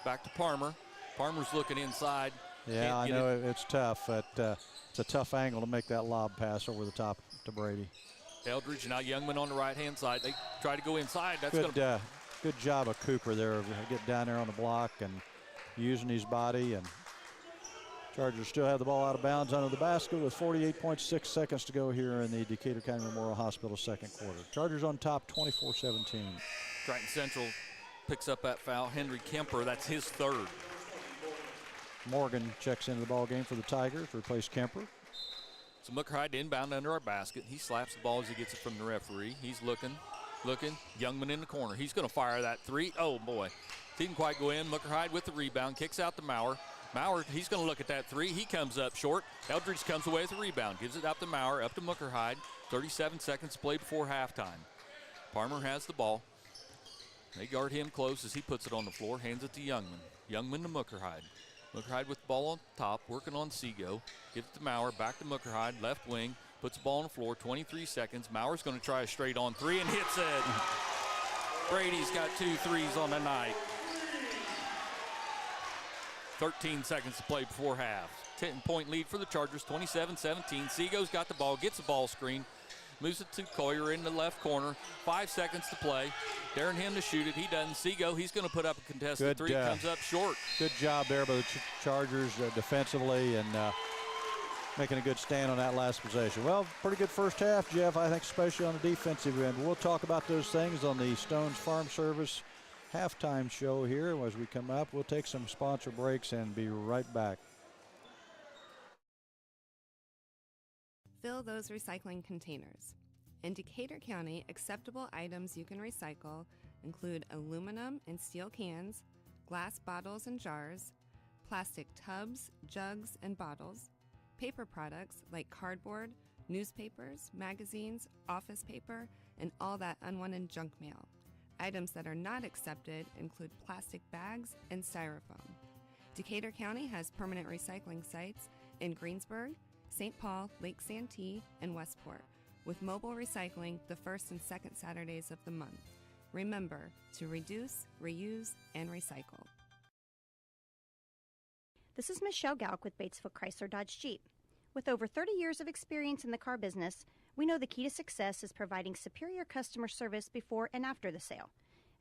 Back to Parmer. Parmer's looking inside. Yeah, I know it's tough, but it's a tough angle to make that lob pass over the top to Brady. Eldridge, now Youngman on the right-hand side. They try to go inside. That's good job of Cooper there, getting down there on the block and using his body. And Chargers still have the ball out of bounds under the basket with 48.6 seconds to go here in the Decatur County Memorial Hospital second quarter. Chargers on top, 24-17. Triton Central picks up that foul. Henry Kemper, that's his third. Morgan checks into the ball game for the Tigers to replace Kemper. So Muckerhide inbound under our basket. He slaps the ball as he gets it from the referee. He's looking. Youngman in the corner. He's going to fire that three. Oh, boy. Didn't quite go in. Muckerhide with the rebound. Kicks out to Maurer. Maurer, he's going to look at that three. He comes up short. Eldridge comes away with the rebound. Gives it up to Maurer, up to Muckerhide. 37 seconds played before halftime. Parmer has the ball. They guard him close as he puts it on the floor. Hands it to Youngman. Youngman to Muckerhide. Muckerhide with the ball on top, working on Seago. Gives it to Maurer, back to Muckerhide, left wing. Puts the ball on the floor, 23 seconds. Maurer's going to try a straight on three and hits it. Brady's got 2 threes on the night. 13 seconds to play before half. 10-point lead for the Chargers, 27-17. Seago's got the ball, gets a ball screen. Moves it to Coyer in the left corner. 5 seconds to play. Daring him to shoot it. He doesn't. Seago, he's going to put up a contested three. Comes up short. Good job there by the Chargers defensively and making a good stand on that last possession. Well, pretty good first half, Jeff, I think, especially on the defensive end. We'll talk about those things on the Stones Farm Service halftime show here as we come up. We'll take some sponsor breaks and be right back. Fill those recycling containers. In Decatur County, acceptable items you can recycle include aluminum and steel cans, glass bottles and jars, plastic tubs, jugs, and bottles, paper products like cardboard, newspapers, magazines, office paper, and all that unwanted junk mail. Items that are not accepted include plastic bags and styrofoam. Decatur County has permanent recycling sites in Greensburg, St. Paul, Lake Santee, and Westport, with mobile recycling the first and second Saturdays of the month. Remember to reduce, reuse, and recycle. This is Michelle Gauk with Batesville Chrysler Dodge Jeep. With over 30 years of experience in the car business, we know the key to success is providing superior customer service before and after the sale.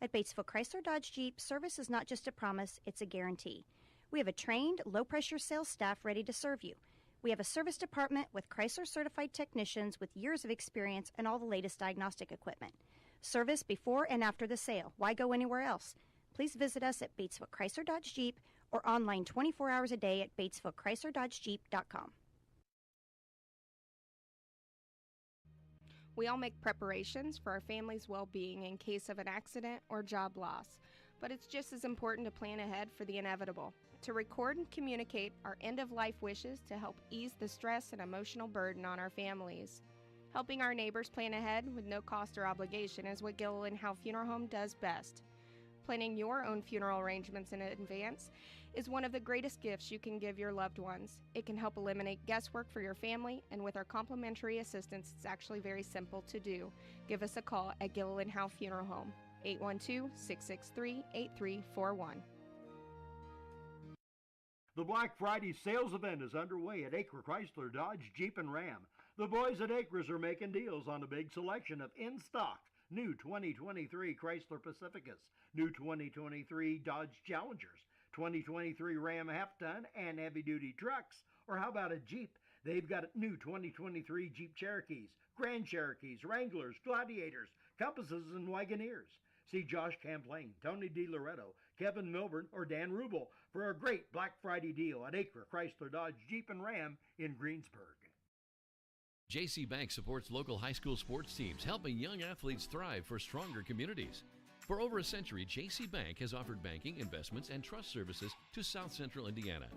At Batesville Chrysler Dodge Jeep, service is not just a promise, it's a guarantee. We have a trained, low-pressure sales staff ready to serve you. We have a service department with Chrysler-certified technicians with years of experience and all the latest diagnostic equipment. Service before and after the sale. Why go anywhere else? Please visit us at Batesville Chrysler Dodge Jeep or online 24 hours a day at BatesvilleChryslerDodgeJeep.com. We all make preparations for our family's well-being in case of an accident or job loss, but it's just as important to plan ahead for the inevitable. To record and communicate our end-of-life wishes to help ease the stress and emotional burden on our families. Helping our neighbors plan ahead with no cost or obligation is what Gilliland Howe Funeral Home does best. Planning your own funeral arrangements in advance is one of the greatest gifts you can give your loved ones. It can help eliminate guesswork for your family, and with our complimentary assistance, it's actually very simple to do. Give us a call at Gilliland Howe Funeral Home, 812-663-8341. The Black Friday sales event is underway at Acre Chrysler Dodge Jeep and Ram. The boys at Acres are making deals on a big selection of in-stock new 2023 Chrysler Pacificas, new 2023 Dodge Challengers, 2023 Ram half-ton and heavy-duty trucks. Or how about a Jeep? They've got new 2023 Jeep Cherokees, Grand Cherokees, Wranglers, Gladiators, Compasses, and Wagoneers. See Josh Camplain, Tony DiLoretto, Kevin Milburn, or Dan Rubel for a great Black Friday deal at Acre Chrysler Dodge Jeep and Ram in Greensburg. JC Bank supports local high school sports teams, helping young athletes thrive for stronger communities. For over a century, JC Bank has offered banking, investments, and trust services to South Central Indiana.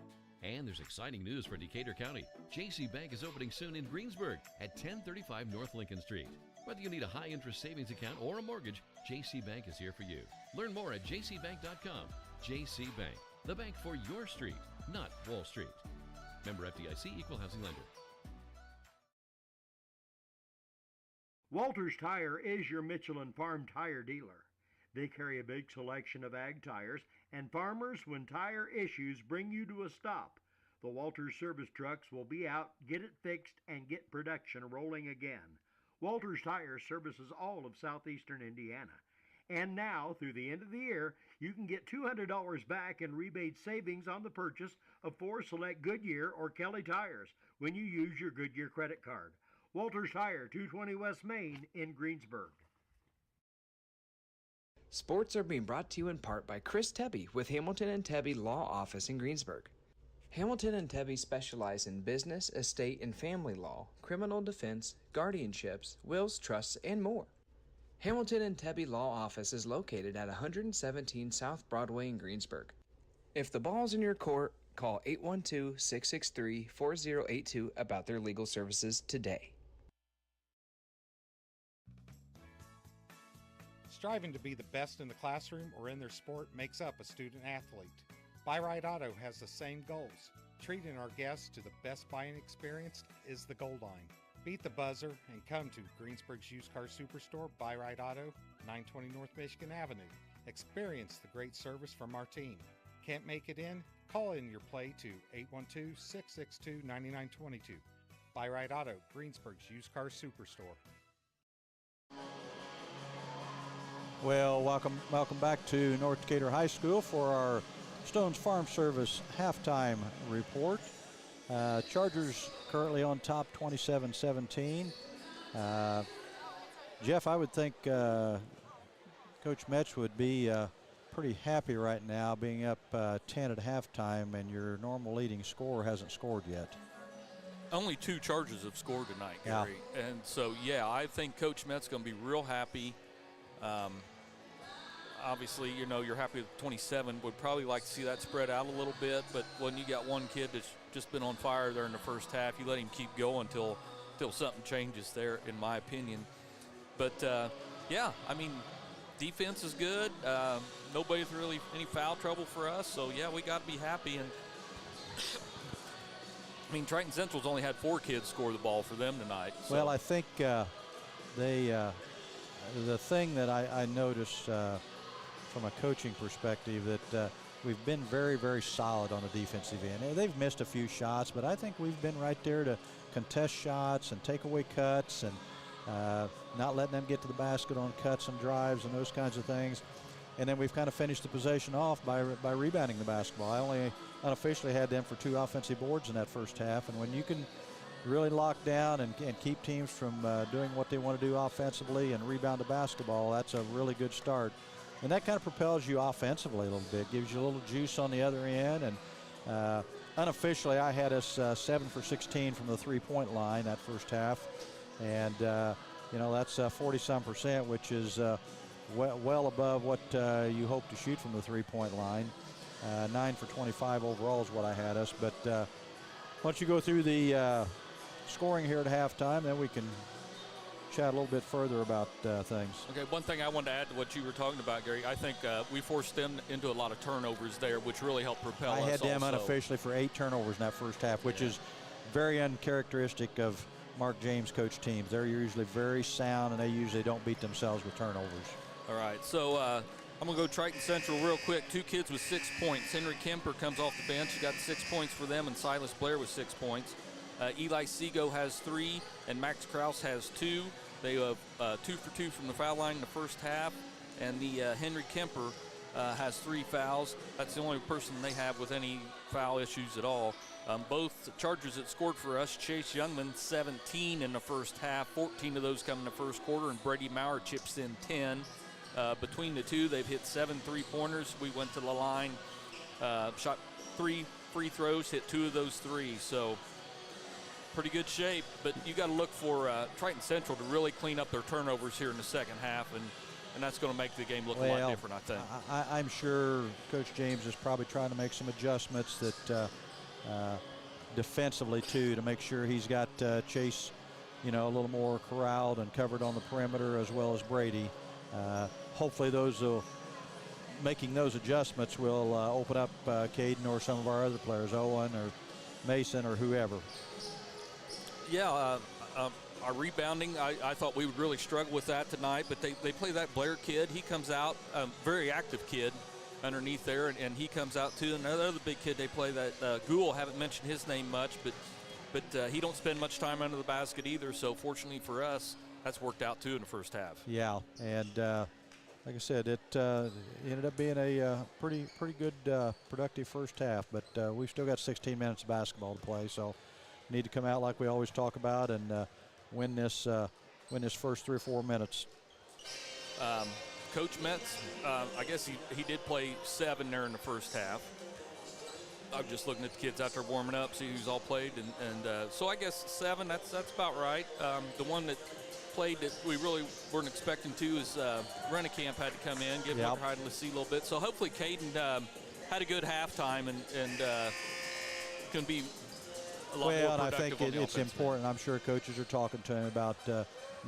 And there's exciting news for Decatur County. JC Bank is opening soon in Greensburg at 1035 North Lincoln Street. Whether you need a high-interest savings account or a mortgage, JC Bank is here for you. Learn more at jcbank.com. JC Bank, the bank for your street, not Wall Street. Member FDIC, Equal Housing Lender. Walters Tire is your Michelin Farm tire dealer. They carry a big selection of ag tires, and farmers, when tire issues bring you to a stop, the Walters service trucks will be out, get it fixed, and get production rolling again. Walters Tire services all of southeastern Indiana. And now, through the end of the year, you can get $200 back in rebate savings on the purchase of 4 select Goodyear or Kelly tires when you use your Goodyear credit card. Walters Tire, 220 West Main in Greensburg. Sports are being brought to you in part by Chris Tebby with Hamilton and Tebby Law Office in Greensburg. Hamilton and Tebby specialize in business, estate, and family law, criminal defense, guardianships, wills, trusts, and more. Hamilton and Tebby Law Office is located at 117 South Broadway in Greensburg. If the ball's in your court, call 812-663-4082 about their legal services today. Striving to be the best in the classroom or in their sport makes up a student athlete. Buy Right Auto has the same goals. Treating our guests to the best buying experience is the goal line. Beat the buzzer and come to Greensburg's used car superstore, Buy Right Auto, 920 North Michigan Avenue. Experience the great service from our team. Can't make it in? Call in your play to 812-662-9922. Buy Right Auto, Greensburg's used car superstore. Well, welcome back to North Decatur High School for our Stone's Farm Service halftime report. Chargers currently on top 27-17. Jeff, I would think Coach Metz would be pretty happy right now being up 10 at halftime, and your normal leading scorer hasn't scored yet. Only 2 Chargers have scored tonight, Gary. Yeah. And so, yeah, I think Coach Metz is going to be real happy. Obviously, you know, you're happy with 27. Would probably like to see that spread out a little bit, but when you got one kid that's just been on fire there in the first half, you let him keep going until something changes there, in my opinion. But, yeah, I mean, defense is good. Nobody's really any foul trouble for us, so, yeah, we got to be happy. And, I mean, Triton Central's only had 4 kids score the ball for them tonight. So. Well, I think the thing that I noticed from a coaching perspective that we've been very, very solid on the defensive end. They've missed a few shots, but I think we've been right there to contest shots and take away cuts and not letting them get to the basket on cuts and drives and those kinds of things. And then we've kind of finished the possession off by rebounding the basketball. I only unofficially had them for 2 offensive boards in that first half, and when you can really lock down and keep teams from doing what they want to do offensively and rebound the basketball, that's a really good start. And that kind of propels you offensively a little bit, gives you a little juice on the other end. And unofficially, I had us 7 for 16 from the three-point line that first half. And, you know, that's 40-some%, which is well above what you hope to shoot from the three-point line. 9 for 25 overall is what I had us. But once you go through the scoring here at halftime, then we can chat a little bit further about things. Okay, one thing I wanted to add to what you were talking about, Gary, I think we forced them into a lot of turnovers there, which really helped propel us. I had them also unofficially for 8 turnovers in that first half, which is very uncharacteristic of Mark James coach teams. They're usually very sound, and they usually don't beat themselves with turnovers. All right, so I'm going to go Triton Central real quick. 2 kids with 6 points. Henry Kemper comes off the bench. He got 6 points for them, and Silas Blair with 6 points. Eli Seago has 3, and Max Kraus has 2. They have 2 for 2 from the foul line in the first half, and the Henry Kemper has 3 fouls. That's the only person they have with any foul issues at all. Both Chargers that scored for us, Chase Youngman, 17 in the first half, 14 of those come in the first quarter, and Brady Maurer chips in 10. Between the two, they've hit 7 3-pointers. We went to the line, shot 3 free throws, hit 2 of those 3. So pretty good shape, but you got to look for Triton Central to really clean up their turnovers here in the second half, and that's going to make the game look a lot different, I think. I'm sure Coach James is probably trying to make some adjustments that defensively, too, to make sure he's got Chase, you know, a little more corralled and covered on the perimeter, as well as Brady. Hopefully making those adjustments will open up Caden or some of our other players, Owen or Mason or whoever. Yeah, Our rebounding, I thought we would really struggle with that tonight, but they play that Blair kid. He comes out, very active kid underneath there, and he comes out too. And another big kid they play, that Gould, haven't mentioned his name much, but he don't spend much time under the basket either. So fortunately for us, that's worked out too in the first half. Yeah, and like I said, it ended up being a pretty good, productive first half. But we've still got 16 minutes of basketball to play, so need to come out like we always talk about and win this first 3 or 4 minutes. Coach Metz, I guess he did play 7 there in the first half. I'm just looking at the kids out there warming up, see who's all played, and so I guess 7. That's about right. The one that played that we really weren't expecting to is Rennekamp had to come in, give Muckerhide and Lassie a little bit. So hopefully Caden had a good halftime and can be a lot more productive. I think it's important. I'm sure coaches are talking to him about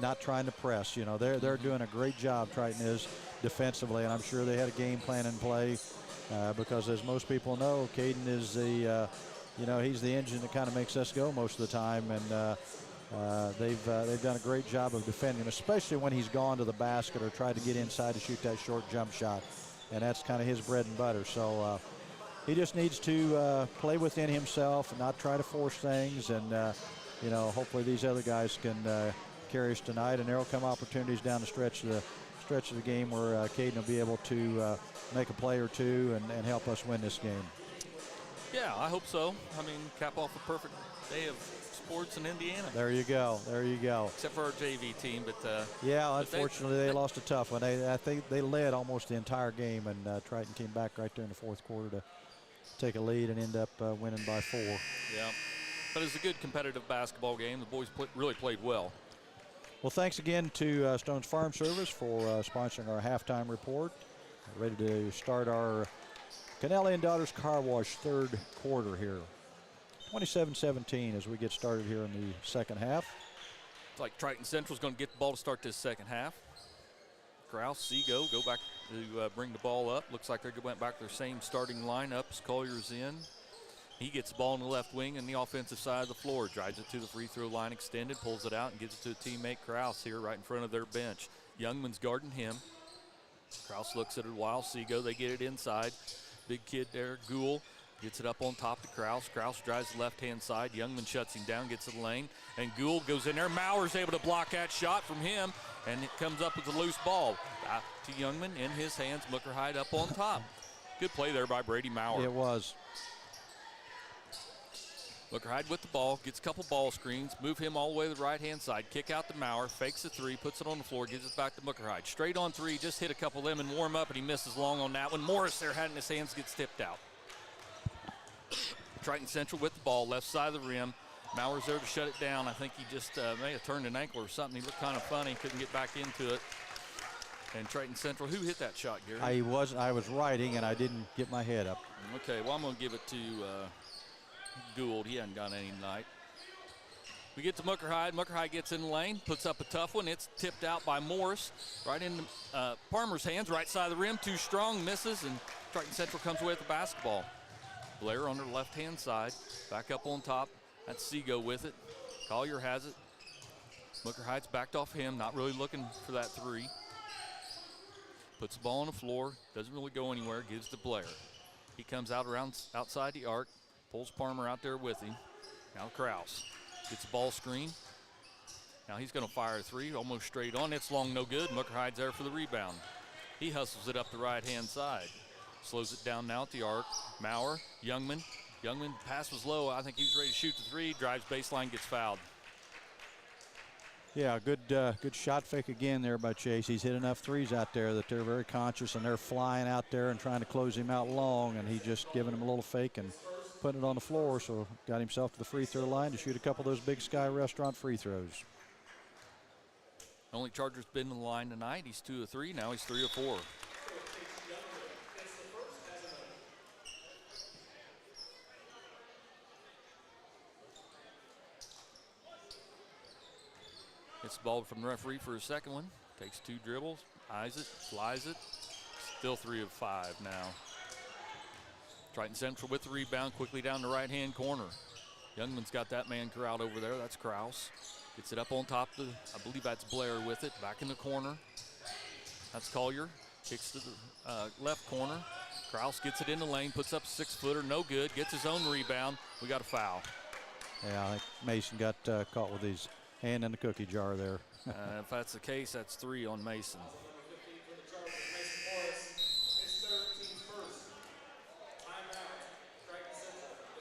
not trying to press. You know, they're doing a great job, Triton is, defensively, and I'm sure they had a game plan in play because, as most people know, Caden is he's the engine that kind of makes us go most of the time, and they've done a great job of defending him, especially when he's gone to the basket or tried to get inside to shoot that short jump shot, and that's kind of his bread and butter. So he just needs to play within himself and not try to force things, and hopefully these other guys can carry us tonight, and there will come opportunities down the stretch of the game where Caden will be able to make a play or two and help us win this game. Yeah, I hope so. I mean, cap off a perfect day of sports in Indiana. There you go. Except for our JV team, but unfortunately they lost a tough one. I think they led almost the entire game, and Triton came back right there in the fourth quarter to take a lead and end up winning by 4. Yeah, but it was a good competitive basketball game. The boys really played well. Well, thanks again to Stone's Farm Service for sponsoring our halftime report. Ready to start our Canelli and Daughters Car Wash third quarter here. 27-17 as we get started here in the second half. It's like Triton Central's going to get the ball to start this second half. Kraus, Seago go back to bring the ball up. Looks like they went back to their same starting lineup. Collier's in. He gets the ball in the left wing and the offensive side of the floor. Drives it to the free throw line extended, pulls it out and gives it to a teammate, Kraus, here right in front of their bench. Youngman's guarding him. Kraus looks at it a while. Seago, they get it inside. Big kid there, Gould, gets it up on top to Kraus. Kraus drives the left-hand side. Youngman shuts him down, gets to the lane, and Gould goes in there. Mauer's able to block that shot from him, and it comes up with a loose ball. Back to Youngman, in his hands, Muckerhide up on top. Good play there by Brady Mauer. It was. Muckerhide with the ball, gets a couple ball screens, move him all the way to the right-hand side, kick out to Mauer, fakes the 3, puts it on the floor, gives it back to Muckerhide. Straight on 3, just hit a couple of them and warm up, and he misses long on that one. Morris there had in his hands, gets tipped out. Triton Central with the ball, left side of the rim. Mauer's there to shut it down. I think he just may have turned an ankle or something. He looked kind of funny, couldn't get back into it. And Triton Central, who hit that shot, Gary? I was writing, and I didn't get my head up. Okay, well, I'm going to give it to Gould. He hadn't got any tonight. We get to Muckerhide. Muckerhide gets in the lane, puts up a tough one. It's tipped out by Morris. Right in Palmer's hands, right side of the rim. Too strong, misses, and Triton Central comes away with the basketball. Blair on the left-hand side. Back up on top. That's Seago with it. Collier has it. Muckerhide's backed off him, not really looking for that 3. Puts the ball on the floor. Doesn't really go anywhere. Gives to Blair. He comes out around outside the arc. Pulls Palmer out there with him. Now Kraus gets the ball screen. Now he's going to fire a 3, almost straight on. It's long, no good. Muckerhide's there for the rebound. He hustles it up the right-hand side. Slows it down now at the arc. Mauer, Youngman. Youngman, pass was low. I think he was ready to shoot the 3. Drives baseline, gets fouled. Yeah, good shot fake again there by Chase. He's hit enough 3s out there that they're very conscious, and they're flying out there and trying to close him out long, and he just giving him a little fake and putting it on the floor, so got himself to the free throw line to shoot a couple of those Big Sky Restaurant free throws. Only Charger's been in the line tonight. He's 2 of 3. Now he's 3 of 4. Gets the ball from the referee for a second one. Takes 2 dribbles, eyes it, flies it. Still 3 of 5 now. Triton Central with the rebound, quickly down the right-hand corner. Youngman's got that man corralled over there. That's Kraus. Gets it up on top. I believe that's Blair with it. Back in the corner. That's Collier. Kicks to the left corner. Kraus gets it in the lane, puts up a 6-footer, no good. Gets his own rebound. We got a foul. Yeah, I think Mason got caught with his hand in the cookie jar there. If that's the case, that's 3 on Mason.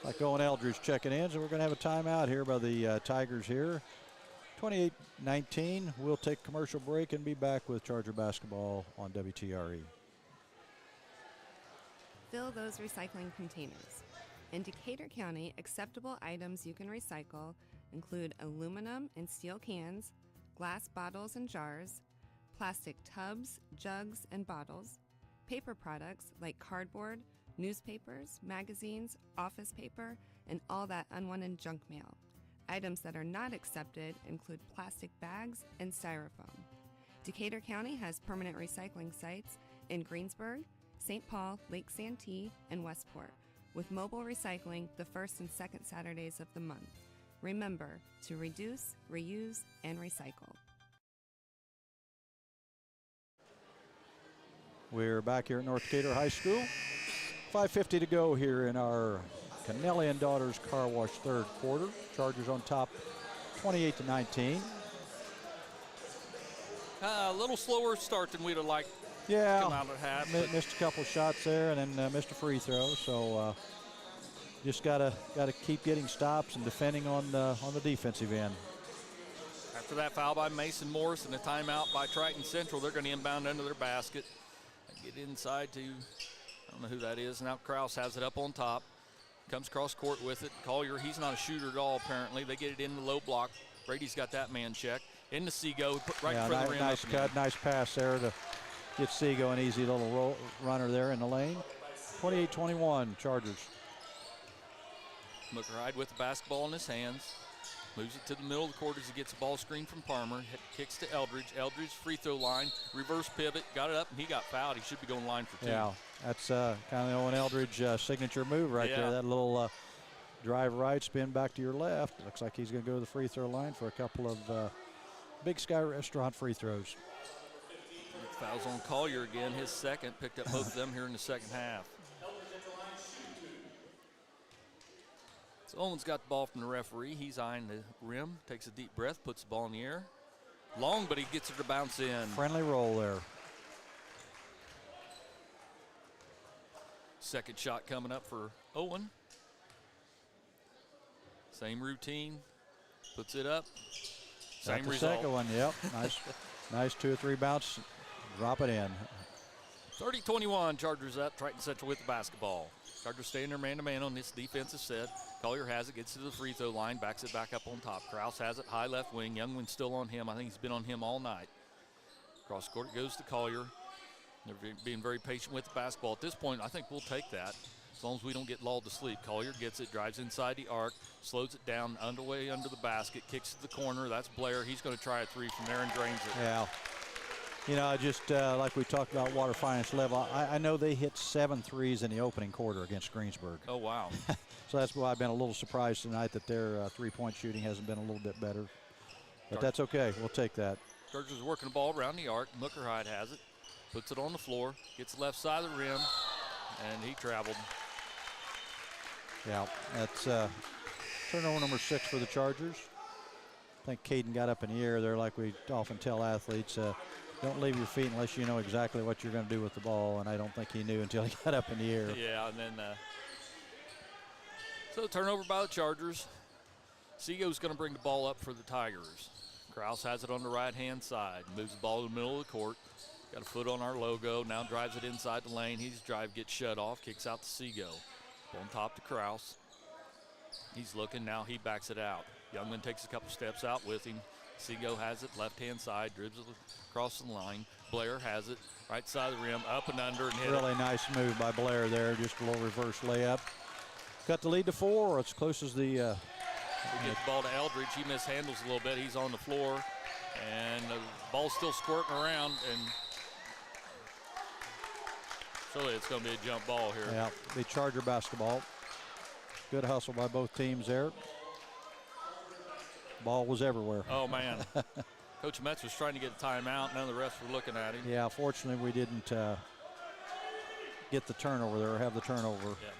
Like Owen Eldridge checking in, so we're going to have a timeout here by the Tigers here. 28-19. We'll take a commercial break and be back with Charger basketball on WTRE. Fill those recycling containers. In Decatur County, acceptable items you can recycle include aluminum and steel cans, glass bottles and jars, plastic tubs, jugs, and bottles, paper products like cardboard, newspapers, magazines, office paper, and all that unwanted junk mail. Items that are not accepted include plastic bags and styrofoam. Decatur County has permanent recycling sites in Greensburg, St. Paul, Lake Santee, and Westport, with mobile recycling the first and second Saturdays of the month. Remember to reduce, reuse, and recycle. We're back here at North Decatur High School. 5:50 to go here in our Kennelly and Daughters Car Wash third quarter. Chargers on top 28-19. A little slower start than we'd have liked. Yeah, come out of half, missed a couple shots there and then missed a free throw. So just gotta keep getting stops and defending on the defensive end. After that foul by Mason Morris and a timeout by Triton Central, they're going to inbound under their basket. Get inside to, I don't know who that is. Now Kraus has it up on top. Comes cross court with it. Collier, he's not a shooter at all apparently. They get it in the low block. Brady's got that man checked. Into Seago, put right in front of the rim. Nice cut, nice pass there to get Seago an easy little runner there in the lane. 28-21 Chargers. McBride with the basketball in his hands. Moves it to the middle of the court as he gets a ball screen from Palmer. Kicks to Eldridge. Eldridge free throw line. Reverse pivot. Got it up and he got fouled. He should be going line for 2. Yeah, that's kind of the Owen Eldridge signature move right there. That little drive right, spin back to your left. Looks like he's going to go to the free throw line for a couple of Big Sky Restaurant free throws. Fouls on Collier again. His second. Picked up both of them here in the second half. So Owen's got the ball from the referee. He's eyeing the rim, takes a deep breath, puts the ball in the air. Long, but he gets it to bounce in. Friendly roll there. Second shot coming up for Owen. Same routine. Puts it up. Same That's the result. second one, yep. Nice 2 or 3 bounce. Drop it in. 30-21, Chargers up. Triton Central with the basketball. Chargers staying there man-to-man on this defensive set. Collier has it, gets to the free throw line, backs it back up on top. Kraus has it, high left wing. Youngman's still on him. I think he's been on him all night. Cross court goes to Collier. They're being very patient with the basketball. At this point, I think we'll take that as long as we don't get lulled to sleep. Collier gets it, drives inside the arc, slows it down, underway under the basket, kicks to the corner. That's Blair. He's going to try a 3 from there and drains it. Yeah. You know, just like we talked about Water Finance level, I know they hit 7 threes in the opening quarter against Greensburg. Oh, wow. So that's why I've been a little surprised tonight that their three-point shooting hasn't been a little bit better. But that's okay. We'll take that. Chargers working the ball around the arc. Muckerhide has it. Puts it on the floor. Gets the left side of the rim. And he traveled. Yeah, that's turnover number 6 for the Chargers. I think Caden got up in the air there like we often tell athletes. Don't leave your feet unless you know exactly what you're going to do with the ball, and I don't think he knew until he got up in the air. Yeah, and then so turnover by the Chargers. Seago's going to bring the ball up for the Tigers. Kraus has it on the right-hand side. Moves the ball to the middle of the court. Got a foot on our logo. Now drives it inside the lane. His drive gets shut off. Kicks out to Seago. On top to Kraus. He's looking. Now he backs it out. Youngman takes a couple steps out with him. Seago has it left-hand side. Dribbles across the line. Blair has it right side of the rim. Up and under and hit Really nice move by Blair there. Just a little reverse layup. Cut the lead to 4. It's close as the we get the ball to Eldridge. He mishandles a little bit. He's on the floor. And the ball's still squirting around. And surely it's going to be a jump ball here. Yeah, the Charger basketball. Good hustle by both teams there. Ball was everywhere. Oh, man. Coach Metz was trying to get a timeout. None of the refs were looking at him. Yeah, fortunately we didn't get the turnover there or have the turnover. Yeah.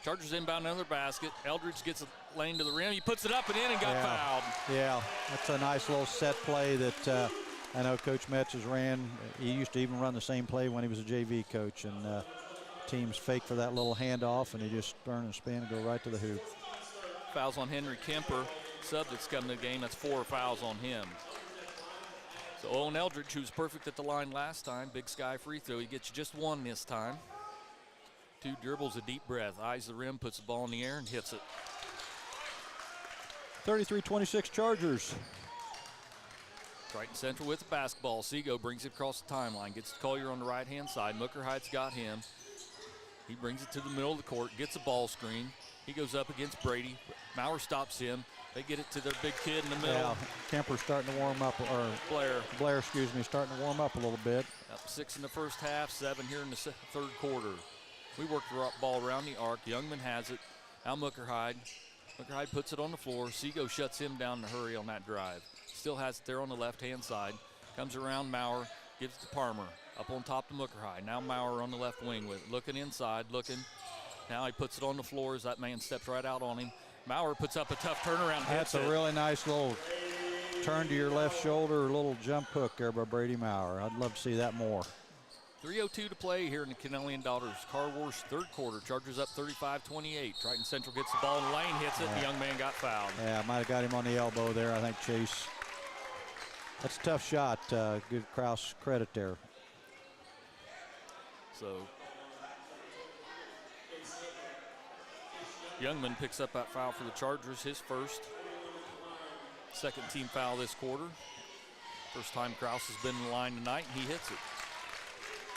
Chargers inbound another basket. Eldridge gets a lane to the rim. He puts it up and in and got fouled. Yeah, that's a nice little set play that I know Coach Metz has ran. He used to even run the same play when he was a JV coach, and teams fake for that little handoff, and he just turn and spin and go right to the hoop. Fouls on Henry Kemper, sub that's coming to the game. That's 4 fouls on him. So Owen Eldridge, who was perfect at the line last time, Big Sky free throw. He gets you just 1 this time. 2 dribbles, a deep breath, eyes the rim, puts the ball in the air and hits it. 33-26 Chargers. Triton Central with the basketball. Seago brings it across the timeline, gets to Collier on the right-hand side. Muckerhide's got him. He brings it to the middle of the court, gets a ball screen. He goes up against Brady. Maurer stops him. They get it to their big kid in the middle. Yeah, Kemper's starting to warm up, or Blair, excuse me, starting to warm up a little bit. Up 6 in the first half, 7 here in the third quarter. We work the ball around the arc. Youngman has it. Now Muckerhide. Muckerhide puts it on the floor. Seago shuts him down in a hurry on that drive. Still has it there on the left-hand side. Comes around Maurer, gives it to Parmer. Up on top to Muckerhide. Now Maurer on the left wing with it. Looking inside, looking. Now he puts it on the floor as that man steps right out on him. Maurer puts up a tough turnaround. That's a really nice little turn to your left shoulder, little jump hook there by Brady Maurer. I'd love to see that more. 3:02 to play here in the Kennelly and Daughters Car Wash third quarter. Chargers up 35-28. Triton Central gets the ball in the lane, hits it. The young man got fouled. Yeah, might have got him on the elbow there. I think Chase. That's a tough shot. Good Kraus credit there. So Youngman picks up that foul for the Chargers, his first. Second team foul this quarter. First time Kraus has been in the line tonight, and he hits it.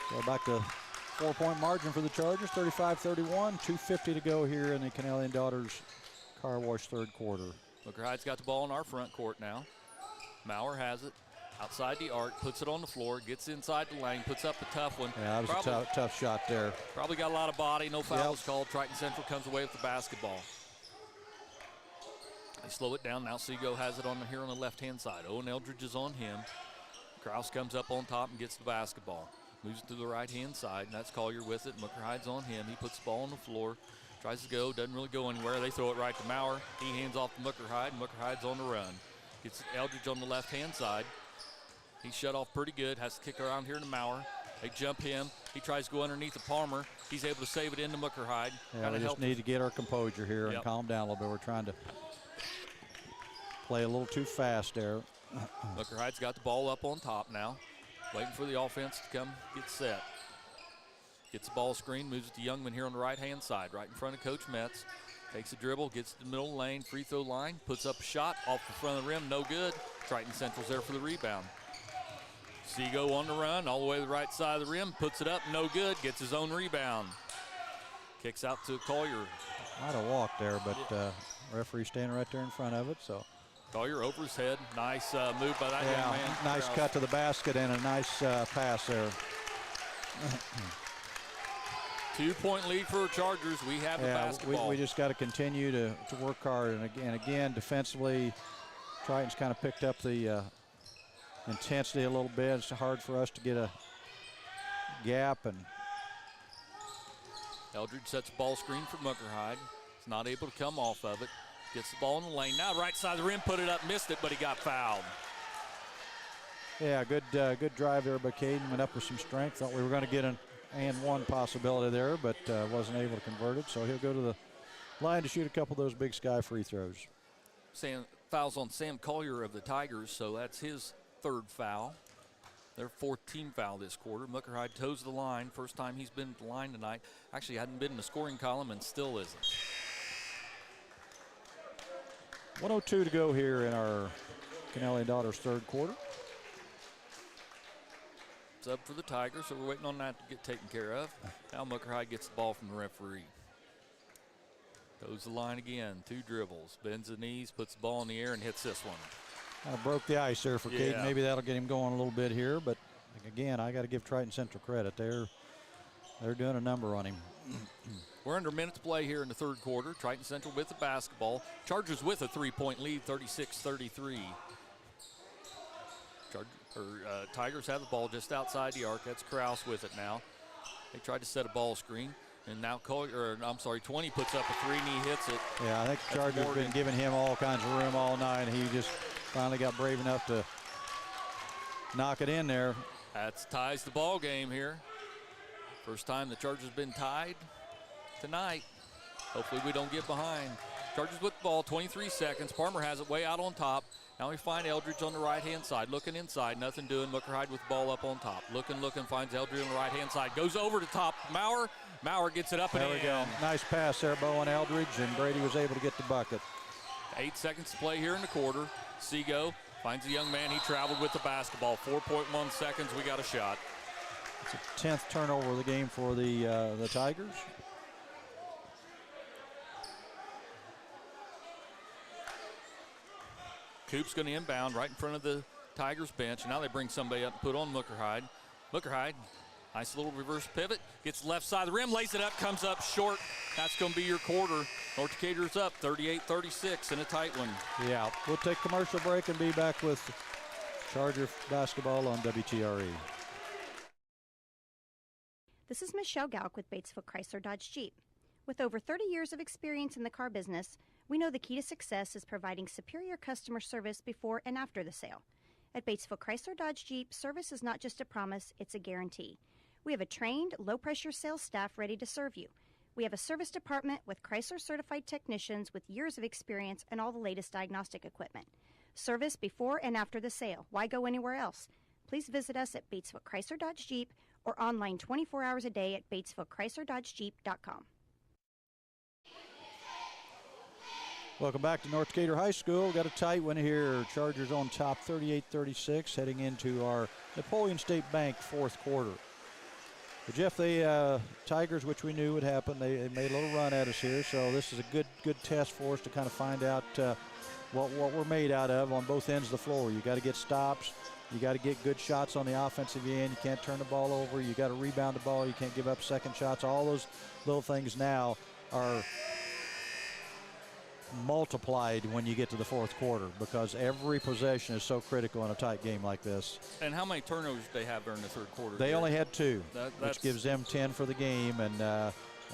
So back to 4-point margin for the Chargers, 35-31, 2:50 to go here in the Kennelly and Daughters Car Wash third quarter. Muckerhide's got the ball in our front court now. Maurer has it. Outside the arc, puts it on the floor, gets inside the lane, puts up a tough one. Yeah, that was a tough shot there. Probably got a lot of body, no fouls called. Triton Central comes away with the basketball. They slow it down. Now Seago has it here on the left-hand side. Owen Eldridge is on him. Kraus comes up on top and gets the basketball. Moves it to the right-hand side, and that's Collier with it. Muckerhide's on him. He puts the ball on the floor, tries to go, doesn't really go anywhere. They throw it right to Maurer. He hands off to Muckerhide. Muckerhide's on the run. Gets Eldridge on the left-hand side. He's shut off pretty good, has to kick around here to Maurer. They jump him. He tries to go underneath the Palmer. He's able to save it into Muckerhide. Yeah, we just need to get our composure here and calm down a little bit. We're trying to play a little too fast there. Muckerhide's got the ball up on top now, waiting for the offense to come get set. Gets the ball screen, moves it to Youngman here on the right-hand side, right in front of Coach Metz. Takes a dribble, gets to the middle lane, free throw line, puts up a shot off the front of the rim, no good. Triton Central's there for the rebound. Seago on the run, all the way to the right side of the rim, puts it up, no good, gets his own rebound. Kicks out to Collier. Might have walked there, but referee standing right there in front of it, so. Collier over his head, nice move by that young man. Nice cut to the basket and a nice pass there. 2-point lead for Chargers. We have the basketball. We just got to continue to work hard. And again, defensively, Triton's kind of picked up the intensity a little bit. It's hard for us to get a gap. And Eldridge sets a ball screen for Muckerhide. He's not able to come off of it. Gets the ball in the lane. Now right side of the rim, put it up, missed it, but he got fouled. Yeah, good drive there by Caden. Went up with some strength. Thought we were going to get an and one possibility there, but wasn't able to convert it. So he'll go to the line to shoot a couple of those Big Sky free throws. Fouls on Sam Collier of the Tigers, so that's his third foul. Their fourth team foul this quarter. Muckerhide toes the line. First time he's been at the line tonight. Actually hadn't been in the scoring column and still isn't. 1:02 to go here in our Kennelly and Daughters third quarter. It's up for the Tigers, so we're waiting on that to get taken care of. Now Muckerhide gets the ball from the referee. Goes the line again, 2 dribbles, bends the knees, puts the ball in the air and hits this one. Kind of broke the ice there for Caden. Maybe that'll get him going a little bit here, but again, I got to give Triton Central credit. They're doing a number on him. We're under a minute to play here in the third quarter. Triton Central with the basketball. Chargers with a 3-point lead, 36-33. Tigers have the ball just outside the arc. That's Kraus with it now. They tried to set a ball screen, and now 20 puts up a three, and he hits it. Yeah, I think the Chargers have been giving him all kinds of room all night, and he just finally got brave enough to knock it in there. That ties the ball game here. First time the Chargers have been tied tonight. Hopefully we don't get behind. Chargers with the ball, 23 seconds. Palmer has it way out on top. Now we find Eldridge on the right-hand side. Looking inside, nothing doing. Muckerhide with the ball up on top. Looking, finds Eldridge on the right-hand side. Goes over to top. Maurer gets it up and in. There we go. Nice pass there, Bo and Eldridge, and Brady was able to get the bucket. 8 seconds to play here in the quarter. Seago finds a young man. He traveled with the basketball. 4.1 seconds. We got a shot. It's a 10th turnover of the game for the Tigers. Coop's going to inbound right in front of the Tigers bench. Now they bring somebody up and put on Muckerhide. Muckerhide, nice little reverse pivot. Gets left side of the rim, lays it up, comes up short. That's going to be your quarter. North Decatur's up 38-36 in a tight one. Yeah, we'll take commercial break and be back with Charger basketball on WTRE. This is Michelle Galk with Batesville Chrysler Dodge Jeep. With over 30 years of experience in the car business, we know the key to success is providing superior customer service before and after the sale. At Batesville Chrysler Dodge Jeep, service is not just a promise, it's a guarantee. We have a trained, low-pressure sales staff ready to serve you. We have a service department with Chrysler-certified technicians with years of experience and all the latest diagnostic equipment. Service before and after the sale. Why go anywhere else? Please visit us at Batesville Chrysler Dodge Jeep or online 24 hours a day at BatesvilleChryslerDodgeJeep.com. Welcome back to North Decatur High School. Got a tight one here. Chargers on top 38-36 heading into our Napoleon State Bank fourth quarter. But Jeff, the Tigers, which we knew would happen, they made a little run at us here. So this is a good test for us to kind of find out what we're made out of on both ends of the floor. You got to get stops. You got to get good shots on the offensive end. You can't turn the ball over. You got to rebound the ball. You can't give up second shots. All those little things now are multiplied when you get to the fourth quarter because every possession is so critical in a tight game like this. And how many turnovers did they have during the third quarter? They only had 2, which gives them 10 for the game, and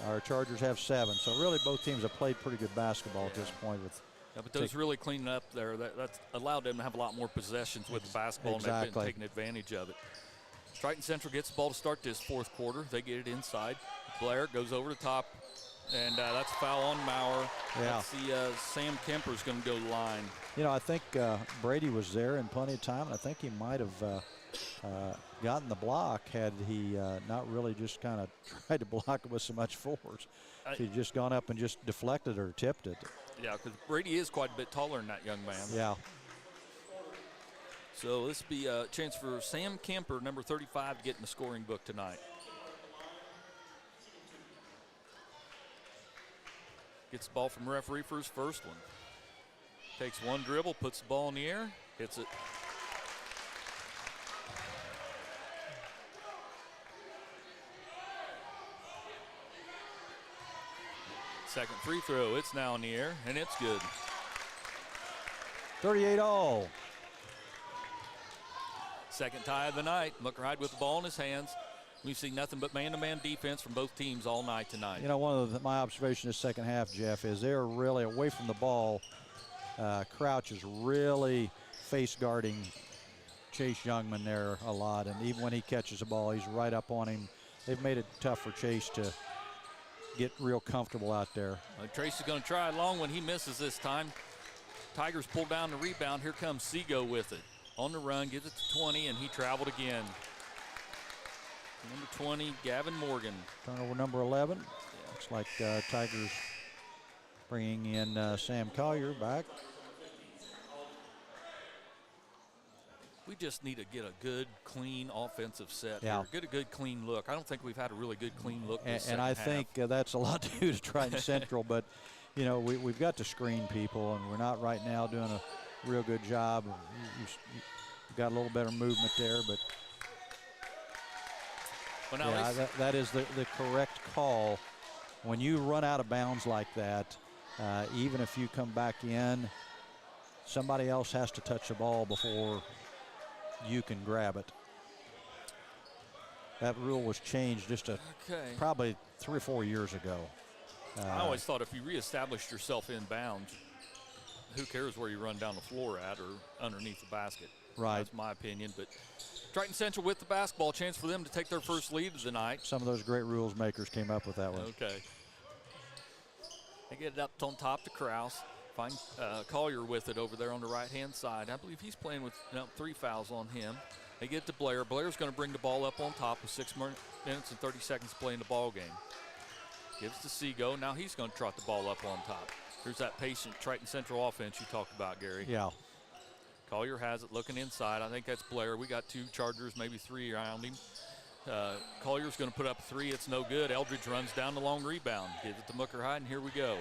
our Chargers have 7. So really both teams have played pretty good basketball at this point. But those really cleaning up there, that's allowed them to have a lot more possessions with the basketball, and they've been taking advantage of it. Triton Central gets the ball to start this fourth quarter. They get it inside. Blair goes over the top. And that's a foul on Maurer. Yeah. Let's see, Sam Kemper's going to go to the line. You know, I think Brady was there in plenty of time, and I think he might have gotten the block had he not really just kind of tried to block it with so much force. If he'd just gone up and just deflected or tipped it. Yeah, because Brady is quite a bit taller than that young man. Yeah. So this will be a chance for Sam Kemper, number 35, to get in the scoring book tonight. Gets the ball from referee for his first one. Takes one dribble, puts the ball in the air, hits it. Second free throw, it's now in the air, and it's good. 38-all. Second tie of the night. Muckerhide with the ball in his hands. We've seen nothing but man-to-man defense from both teams all night tonight. You know, one of my observations this second half, Jeff, is they're really away from the ball. Crouch is really face guarding Chase Youngman there a lot, and even when he catches the ball, he's right up on him. They've made it tough for Chase to get real comfortable out there. Trace is going to try a long one. He misses this time. Tigers pull down the rebound. Here comes Seago with it. On the run, gives it to 20, and he traveled again. Number 20, Gavin Morgan. Turnover number 11. Yeah. Looks like Tigers bringing in Sam Collier back. We just need to get a good, clean offensive set here. Get a good, clean look. I don't think we've had a really good, clean look this and I half. think that's a lot to do to Triton Central, but, you know, we've got to screen people, and we're not right now doing a real good job. You've got a little better movement there, but well, yeah, that is the correct call when you run out of bounds like that, even if you come back in, somebody else has to touch the ball before you can grab it. That rule was changed just probably 3 or 4 years ago. I always thought if you reestablished yourself in bounds, who cares where you run down the floor at or underneath the basket. Right. That's my opinion. But Triton Central with the basketball, chance for them to take their first lead of the night. Some of those great rules makers came up with that one. Okay. They get it up on top to Krause. Find Collier with it over there on the right-hand side. I believe he's playing with 3 fouls on him. They get to Blair. Blair's going to bring the ball up on top with 6 minutes and 30 seconds to play in the ball game. Gives to Seago. Now he's going to trot the ball up on top. There's that patient Triton Central offense you talked about, Gary. Yeah. Collier has it looking inside. I think that's Blair. We got 2 Chargers, maybe 3 around him. Collier's going to put up 3. It's no good. Eldridge runs down the long rebound. Gives it to Mooker Hyde, and here we go.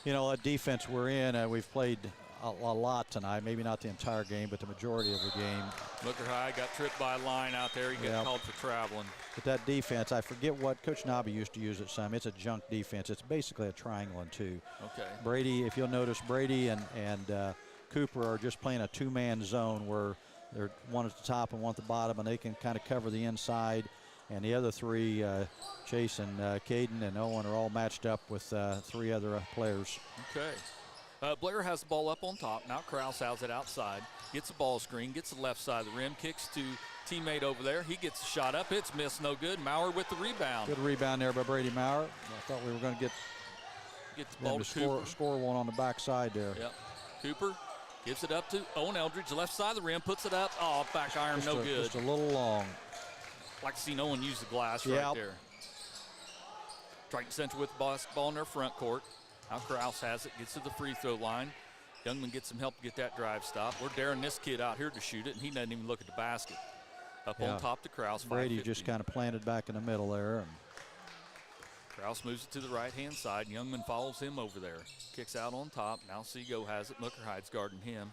You know, that defense we're in, we've played a lot tonight. Maybe not the entire game, but the majority of the game. Mooker Hyde got tripped by a line out there. He got called for traveling. But that defense, I forget what Coach Nobby used to use it some. It's a junk defense. It's basically a triangle and 2. Okay. Brady, if you'll notice, Brady and Cooper are just playing a 2-man zone where they're one at the top and one at the bottom, and they can kind of cover the inside. And the other 3, Chase and Caden and Owen, are all matched up with 3 other players. Okay. Blair has the ball up on top. Now Krause has it outside. Gets the ball screen, gets the left side of the rim, kicks to teammate over there. He gets a shot up. It's missed, no good. Maurer with the rebound. Good rebound there by Brady Maurer. I thought we were going to get the ball to score one on the backside there. Yep. Cooper gives it up to Owen Eldridge, left side of the rim, puts it up. Oh, back iron, no good. Just a little long. Like to see no one use the glass right there. Triton Central with the basketball in their front court. Now Krause has it, gets to the free throw line. Youngman gets some help to get that drive stop. We're daring this kid out here to shoot it, and he doesn't even look at the basket. Up on top to Krause. Brady just kind of planted back in the middle there. And Krause moves it to the right-hand side. Youngman follows him over there. Kicks out on top. Now Seago has it. Mooker Hyde's guarding him.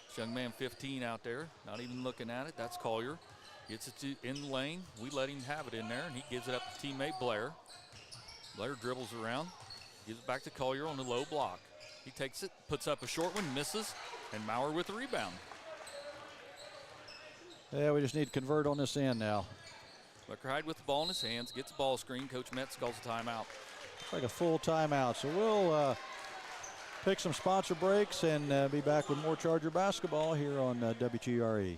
This young man 15 out there, not even looking at it. That's Collier. Gets it in the lane. We let him have it in there, and he gives it up to teammate Blair. Blair dribbles around, gives it back to Collier on the low block. He takes it, puts up a short one, misses, and Maurer with the rebound. Yeah, we just need to convert on this end now. Mooker Hyde with the ball in his hands, gets the ball screen. Coach Metz calls a timeout. It's like a full timeout. So we'll pick some sponsor breaks and be back with more Charger basketball here on WGRE.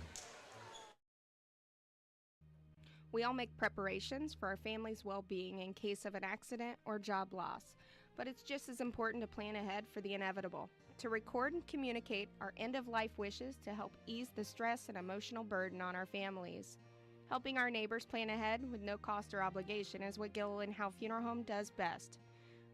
We all make preparations for our family's well-being in case of an accident or job loss, but it's just as important to plan ahead for the inevitable, to record and communicate our end-of-life wishes to help ease the stress and emotional burden on our families. Helping our neighbors plan ahead with no cost or obligation is what Gilliland Howe Funeral Home does best.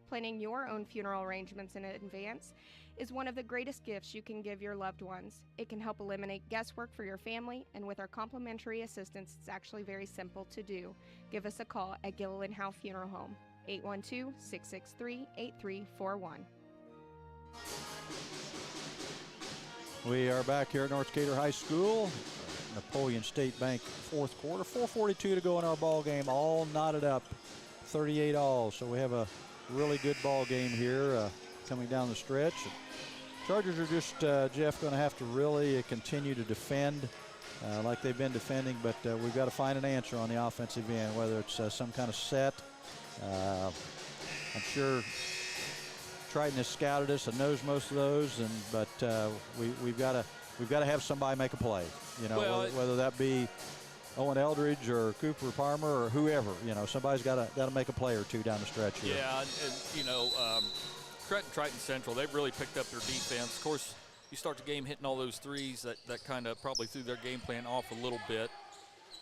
Planning your own funeral arrangements in advance is one of the greatest gifts you can give your loved ones. It can help eliminate guesswork for your family, and with our complimentary assistance, it's actually very simple to do. Give us a call at Gilliland Howe Funeral Home, 812-663-8341. We are back here at North Decatur High School. Napoleon State Bank fourth quarter. 4:42 to go in our ball game. All knotted up, 38 all. So we have a really good ball game here coming down the stretch. Chargers are just, Jeff, going to have to really continue to defend like they've been defending, but we've got to find an answer on the offensive end, whether it's some kind of set. I'm sure Triton has scouted us and knows most of those, but we've got to have somebody make a play. You know, whether that be Owen Eldridge or Cooper Parmer or whoever. You know, somebody's got to make a play or two down the stretch here. Yeah, and you know, Triton Central, they've really picked up their defense. Of course, you start the game hitting all those threes, that kind of probably threw their game plan off a little bit.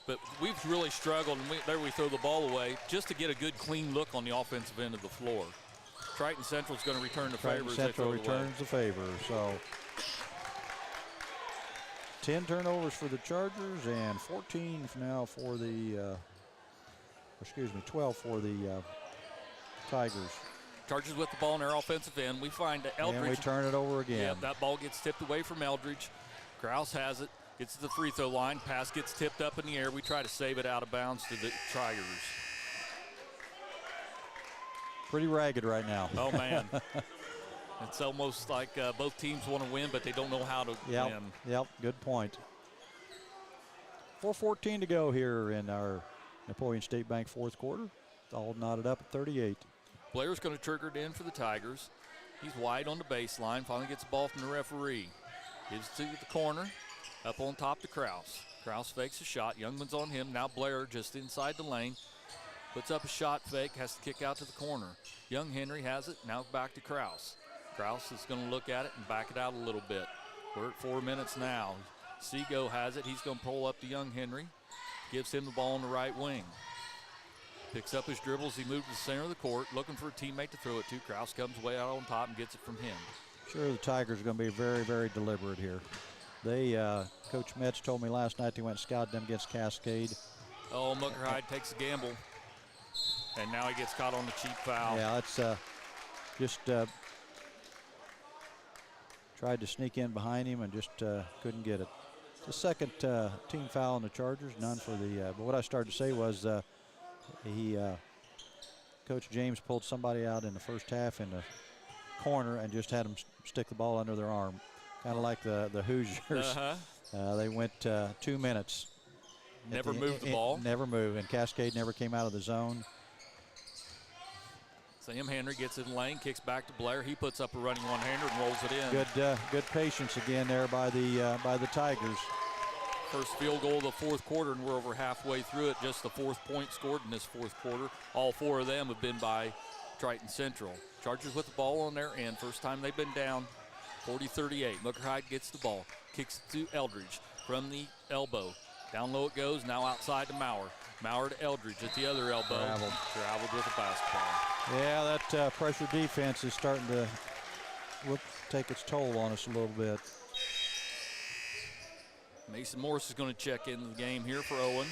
But we've really struggled, and there we throw the ball away just to get a good, clean look on the offensive end of the floor. Triton Central is going to return the favor. Triton Central returns the favor. So 10 turnovers for the Chargers and 14 now for the, 12 for the Tigers. Chargers with the ball in their offensive end. We find Eldridge. And we turn it over again. Yeah, that ball gets tipped away from Eldridge. Krause has it, gets to the free throw line. Pass gets tipped up in the air. We try to save it out of bounds to the Tigers. pretty ragged right now. Oh, man. It's almost like both teams want to win, but they don't know how to win. Yep, good point. 4:14 to go here in our Napoleon State Bank fourth quarter. It's all knotted up at 38. Blair's going to trigger it in for the Tigers. He's wide on the baseline. Finally gets the ball from the referee. Gives it to the corner. Up on top to Kraus. Kraus fakes a shot. Youngman's on him. Now Blair just inside the lane. Puts up a shot fake. Has to kick out to the corner. Young Henry has it. Now back to Kraus. Kraus is going to look at it and back it out a little bit. We're at 4 minutes now. Seago has it. He's going to pull up to Young Henry. Gives him the ball on the right wing. Picks up his dribbles. He moves to the center of the court, looking for a teammate to throw it to. Kraus comes way out on top and gets it from him. Sure, the Tigers are going to be very, very deliberate here. They, Coach Metz told me last night they went scouting them against Cascade. Oh, Muckerhide takes a gamble. And now he gets caught on the cheap foul. Yeah, that's just tried to sneak in behind him and just couldn't get it. It's the second team foul on the Chargers, none for the, but what I started to say was Coach James pulled somebody out in the first half in the corner and just had them stick the ball under their arm, kind of like the Hoosiers. They went 2 minutes. Never moved the ball. Never moved, and Cascade never came out of the zone. Sam Henry gets in the lane, kicks back to Blair. He puts up a running one-hander and rolls it in. Good patience again there by the Tigers. First field goal of the fourth quarter, and we're over halfway through it. Just the fourth point scored in this fourth quarter. All four of them have been by Triton Central. Chargers with the ball on their end. First time they've been down, 40-38. Muckerhide gets the ball, kicks it to Eldridge from the elbow. Down low it goes, now outside to Maurer. Maurer to Eldridge at the other elbow. Traveled with the basketball. Yeah, that pressure defense is starting to take its toll on us a little bit. Mason Morris is going to check into the game here for Owen.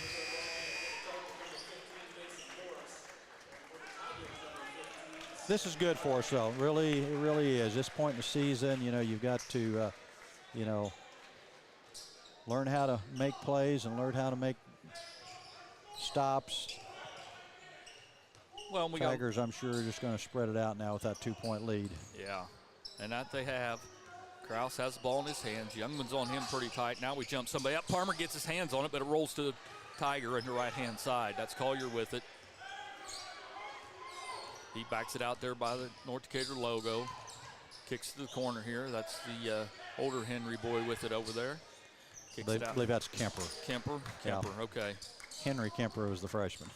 This is good for us, though. It really is. This point in the season, you've got to, learn how to make plays and learn how to make stops. Well, Tigers, I'm sure, are just going to spread it out now with that 2-point lead. Yeah, and that they have. Kraus has the ball in his hands. Youngman's on him pretty tight. Now we jump somebody up. Palmer gets his hands on it, but it rolls to the Tiger on the right-hand side. That's Collier with it. He backs it out there by the North Decatur logo. Kicks to the corner here. That's the older Henry boy with it over there. I believe that's Kemper. Kemper, Yeah. Okay. Henry Kemper was the freshman.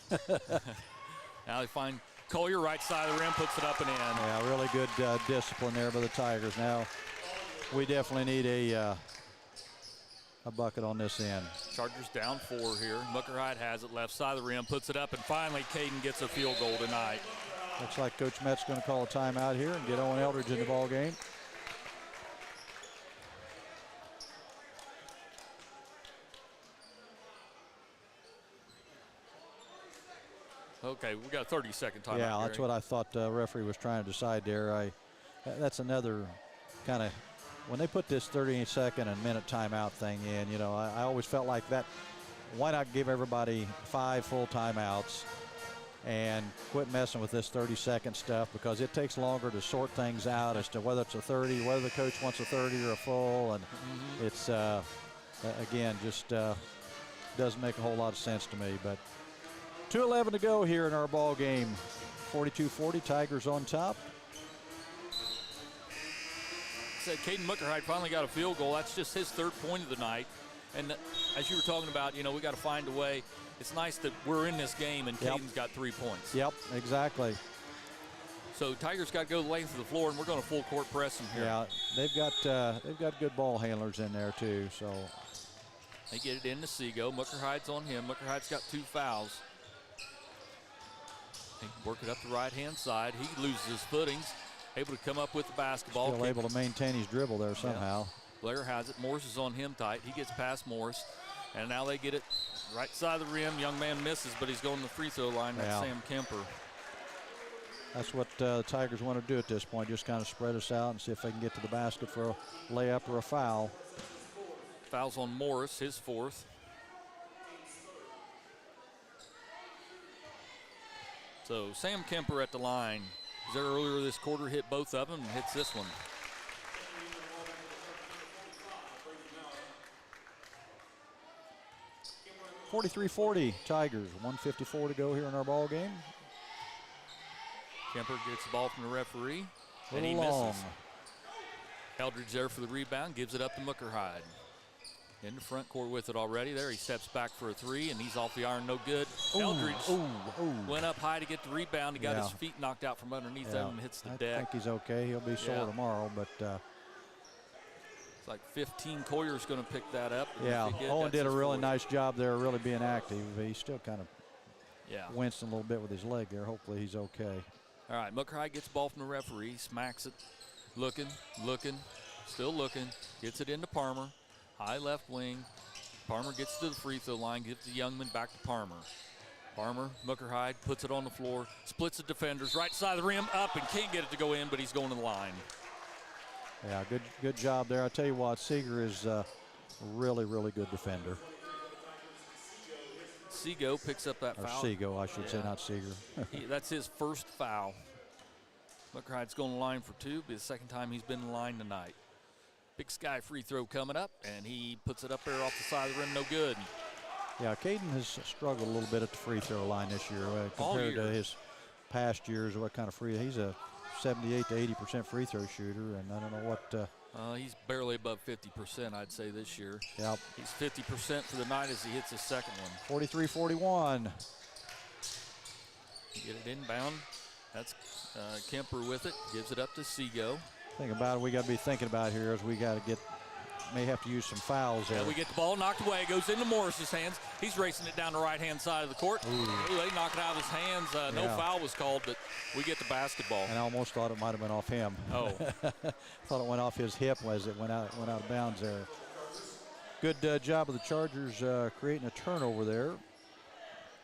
Now they find Collier right side of the rim, puts it up and in. Yeah, really good discipline there by the Tigers. Now we definitely need a bucket on this end. Chargers down 4 here. Muckerhide has it left side of the rim, puts it up, and finally Caden gets a field goal tonight. Looks like Coach Metz going to call a timeout here and get Owen Eldridge in the ball game. Okay, we got a 30-second timeout. Yeah, that's what I thought the referee was trying to decide there. That's another kind of, when they put this 38-second and minute timeout thing in, I always felt like that, why not give everybody 5 full timeouts and quit messing with this 30-second stuff, because it takes longer to sort things out as to whether it's a 30, whether the coach wants a 30 or a full, and it's, again, just doesn't make a whole lot of sense to me. But 2:11 to go here in our ball game. 42-40, Tigers on top. Said Caden Muckerhide finally got a field goal. That's just his 3rd point of the night. And as you were talking about, we got to find a way. It's nice that we're in this game and Caden's got 3 points. Yep, exactly. So Tigers got to go the length of the floor, and we're going to full court press them here. Yeah, they've got good ball handlers in there too. So they get it in to Seago. Muckerhide's on him. Muckerhide's got 2 fouls. They work it up the right-hand side. He loses his footings. Able to come up with the basketball. Still able to maintain his dribble there somehow. Yeah. Blair has it. Morris is on him tight. He gets past Morris. And now they get it right side of the rim. Young man misses, but he's going to the free throw line. That's Sam Kemper. That's what the Tigers want to do at this point. Just kind of spread us out and see if they can get to the basket for a layup or a foul. Fouls on Morris, his 4th. So Sam Kemper at the line. Was there earlier this quarter, hit both of them, and hits this one. (43-40) Tigers. 1:54 to go here in our ball game. Kemper gets the ball from the referee, and Little he long. misses. Eldridge there for the rebound, gives it up to Muckerhide. In the front court with it already. There he steps back for a three, and he's off the iron, no good. Eldridge went up high to get the rebound. He got his feet knocked out from underneath him and hits the deck. I think he's okay. He'll be sore tomorrow, but it's like 15. Coyer's going to pick that up. Yeah, Owen did a really nice job there, really being active. He's still kind of wincing a little bit with his leg there. Hopefully he's okay. All right, Muckerhide gets the ball from the referee, smacks it, looking, still looking, gets it into Parmer. High left wing. Parmer gets to the free throw line, gives the Youngman back to Parmer. Parmer, Muckerhide puts it on the floor, splits the defenders, right side of the rim, up, and can't get it to go in, but he's going to the line. Yeah, good job there. I tell you what, Seeger is a really good defender. Seago picks up that foul. Or Seago, I should say, not Seeger. That's his first foul. Muckerhide's going to the line for two. Be the second time he's been in the line tonight. Big Sky free throw coming up, and he puts it up there off the side of the rim, no good. Yeah, Caden has struggled a little bit at the free throw line this year compared to his past years. What kind of free? He's a 78 to 80% free throw shooter, and I don't know what. He's barely above 50%, I'd say, this year. Yep. He's 50% for the night as he hits his second one. 43-41. Get it inbound. That's Kemper with it. Gives it up to Seago. Thing about it, we got to be thinking about here is we got to may have to use some fouls there. Yeah, we get the ball knocked away. Goes into Morris's hands. He's racing it down the right-hand side of the court. Ooh, they knock it out of his hands. No foul was called, but we get the basketball. And I almost thought it might have been off him. Oh. Thought it went off his hip as it went out of bounds there. Good job of the Chargers creating a turnover there.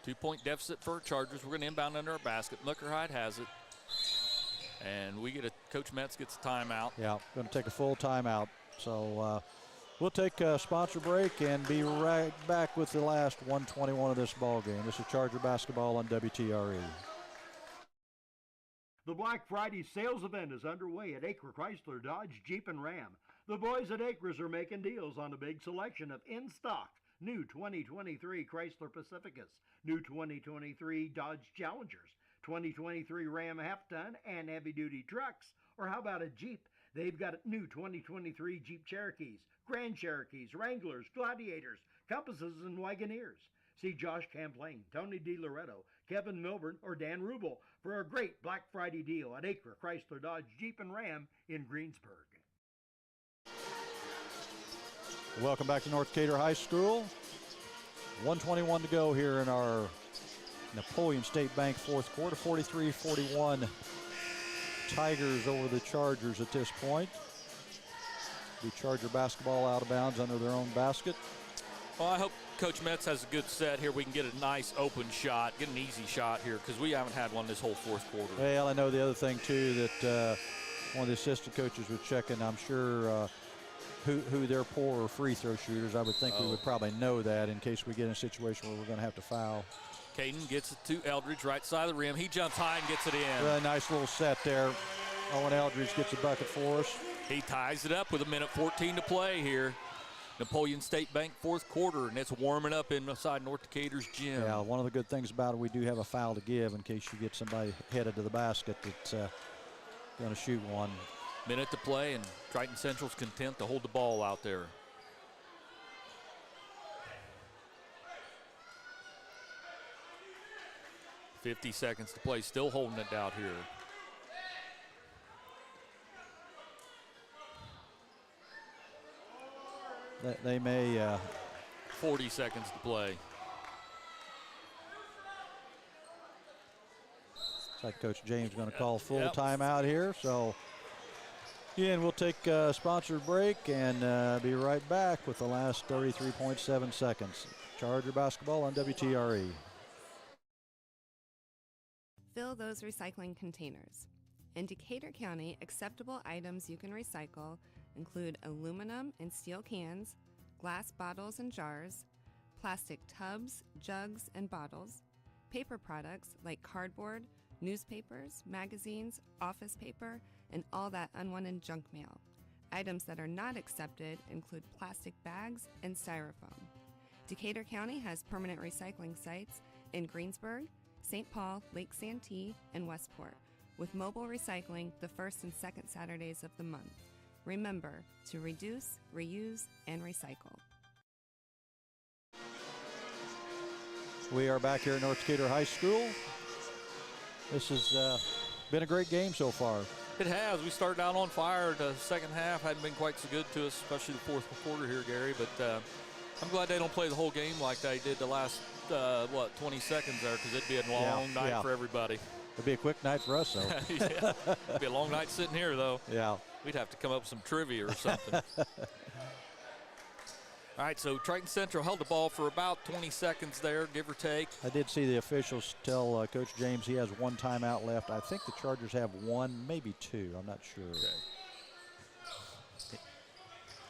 2-point deficit for Chargers. We're going to inbound under our basket. Muckerhide has it. And we get Coach Metz gets a timeout. Yeah, going to take a full timeout. So we'll take a sponsor break and be right back with the last 121 of this ball game. This is Charger basketball on WTRE. The Black Friday sales event is underway at Acre Chrysler Dodge Jeep and Ram. The boys at Acres are making deals on a big selection of in-stock new 2023 Chrysler Pacificas, new 2023 Dodge Challengers, 2023 Ram half-ton and heavy-duty trucks. Or how about a Jeep? They've got new 2023 Jeep Cherokees, Grand Cherokees, Wranglers, Gladiators, Compasses, and Wagoneers. See Josh Camplain, Tony DiLoretto, Kevin Milburn, or Dan Rubel for a great Black Friday deal at Acre Chrysler Dodge Jeep and Ram in Greensburg. Welcome back to North Decatur High School. 121 to go here in our Napoleon State Bank fourth quarter. 43-41 Tigers over the Chargers at this point. The Charger basketball out of bounds under their own basket. Well, I hope Coach Metz has a good set here. We can get a nice open shot, get an easy shot here, because we haven't had one this whole fourth quarter. Well, I know the other thing, too, that one of the assistant coaches was checking, I'm sure, who their poorer free throw shooters. I would think we would probably know that in case we get in a situation where we're going to have to foul. Caden gets it to Eldridge, right side of the rim. He jumps high and gets it in. Really nice little set there. Owen Eldridge gets a bucket for us. He ties it up with 1:14 to play here. Napoleon State Bank fourth quarter, and it's warming up inside North Decatur's gym. Yeah, one of the good things about it, we do have a foul to give in case you get somebody headed to the basket that's going to shoot one. Minute to play, and Triton Central's content to hold the ball out there. .50 seconds to play, still holding it out here. They may. 40 seconds to play. Looks like Coach James is going to call full timeout here. So, again, we'll take a sponsored break and be right back with the last 33.7 seconds. Charger basketball on WTRE. Fill those recycling containers. In Decatur County, acceptable items you can recycle include aluminum and steel cans, glass bottles and jars, plastic tubs, jugs, and bottles, paper products like cardboard, newspapers, magazines, office paper, and all that unwanted junk mail. Items that are not accepted include plastic bags and styrofoam. Decatur County has permanent recycling sites in Greensburg, St. Paul, Lake Santee, and Westport, with mobile recycling the first and second Saturdays of the month. Remember to reduce, reuse, and recycle. We are back here at North Decatur High School. This has been a great game so far. It has. We started out on fire. The second half hadn't been quite so good to us, especially the fourth quarter here, Gary. But I'm glad they don't play the whole game like they did the last, 20 seconds there, because it'd be a long night for everybody. It'd be a quick night for us, though. Yeah. It'd be a long night sitting here, though. Yeah. We'd have to come up with some trivia or something. All right, so Triton Central held the ball for about 20 seconds there, give or take. I did see the officials tell Coach James he has one timeout left. I think the Chargers have one, maybe two. I'm not sure. Okay.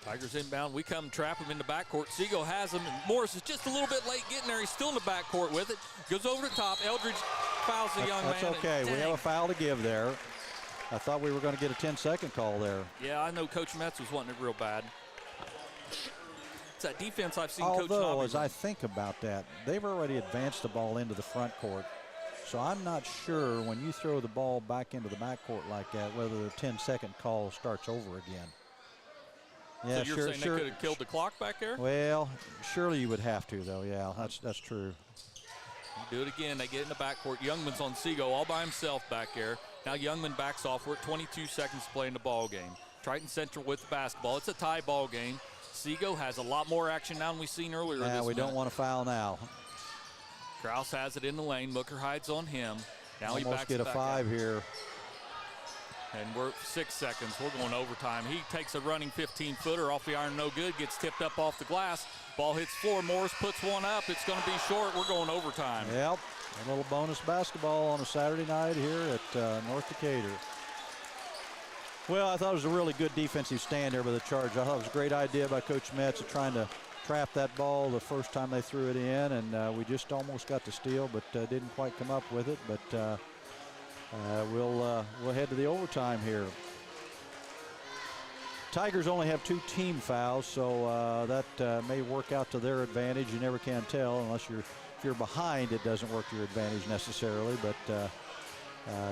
Tigers inbound. We come trap him in the backcourt. Seago has him, and Morris is just a little bit late getting there. He's still in the backcourt with it. Goes over the top. Eldridge fouls the young man. That's okay. We have a foul to give there. I thought we were going to get a 10-second call there. Yeah, I know Coach Metz was wanting it real bad. It's that defense I've seen Coach Although, Nobby as I think about that, they've already advanced the ball into the front court. So I'm not sure when you throw the ball back into the backcourt like that, whether the 10-second call starts over again. Yeah, so you're saying they could have killed the clock back there? Well, surely you would have to, though. Yeah, that's true. Do it again. They get in the backcourt. Youngman's on Seago all by himself back there. Now Youngman backs off. We're at 22 seconds to play in the ball game. Triton Central with the basketball. It's a tie ball game. Seago has a lot more action now than we've seen earlier. Yeah, we don't want to foul now. Kraus has it in the lane. Mooker hides on him. Now Almost he backs get a back 5 out. here. And we're 6 seconds. We're going overtime. He takes a running 15-footer off the iron, no good. Gets tipped up off the glass. Ball hits floor. Morris puts one up. It's going to be short. We're going overtime. Yep, a little bonus basketball on a Saturday night here at North Decatur. Well, I thought it was a really good defensive stand there by the Chargers. I thought it was a great idea by Coach Metz of trying to trap that ball the first time they threw it in, and we just almost got the steal, but didn't quite come up with it. But we'll head to the overtime here. Tigers only have 2 team fouls, so that may work out to their advantage. You never can tell unless if you're behind. It doesn't work to your advantage necessarily, but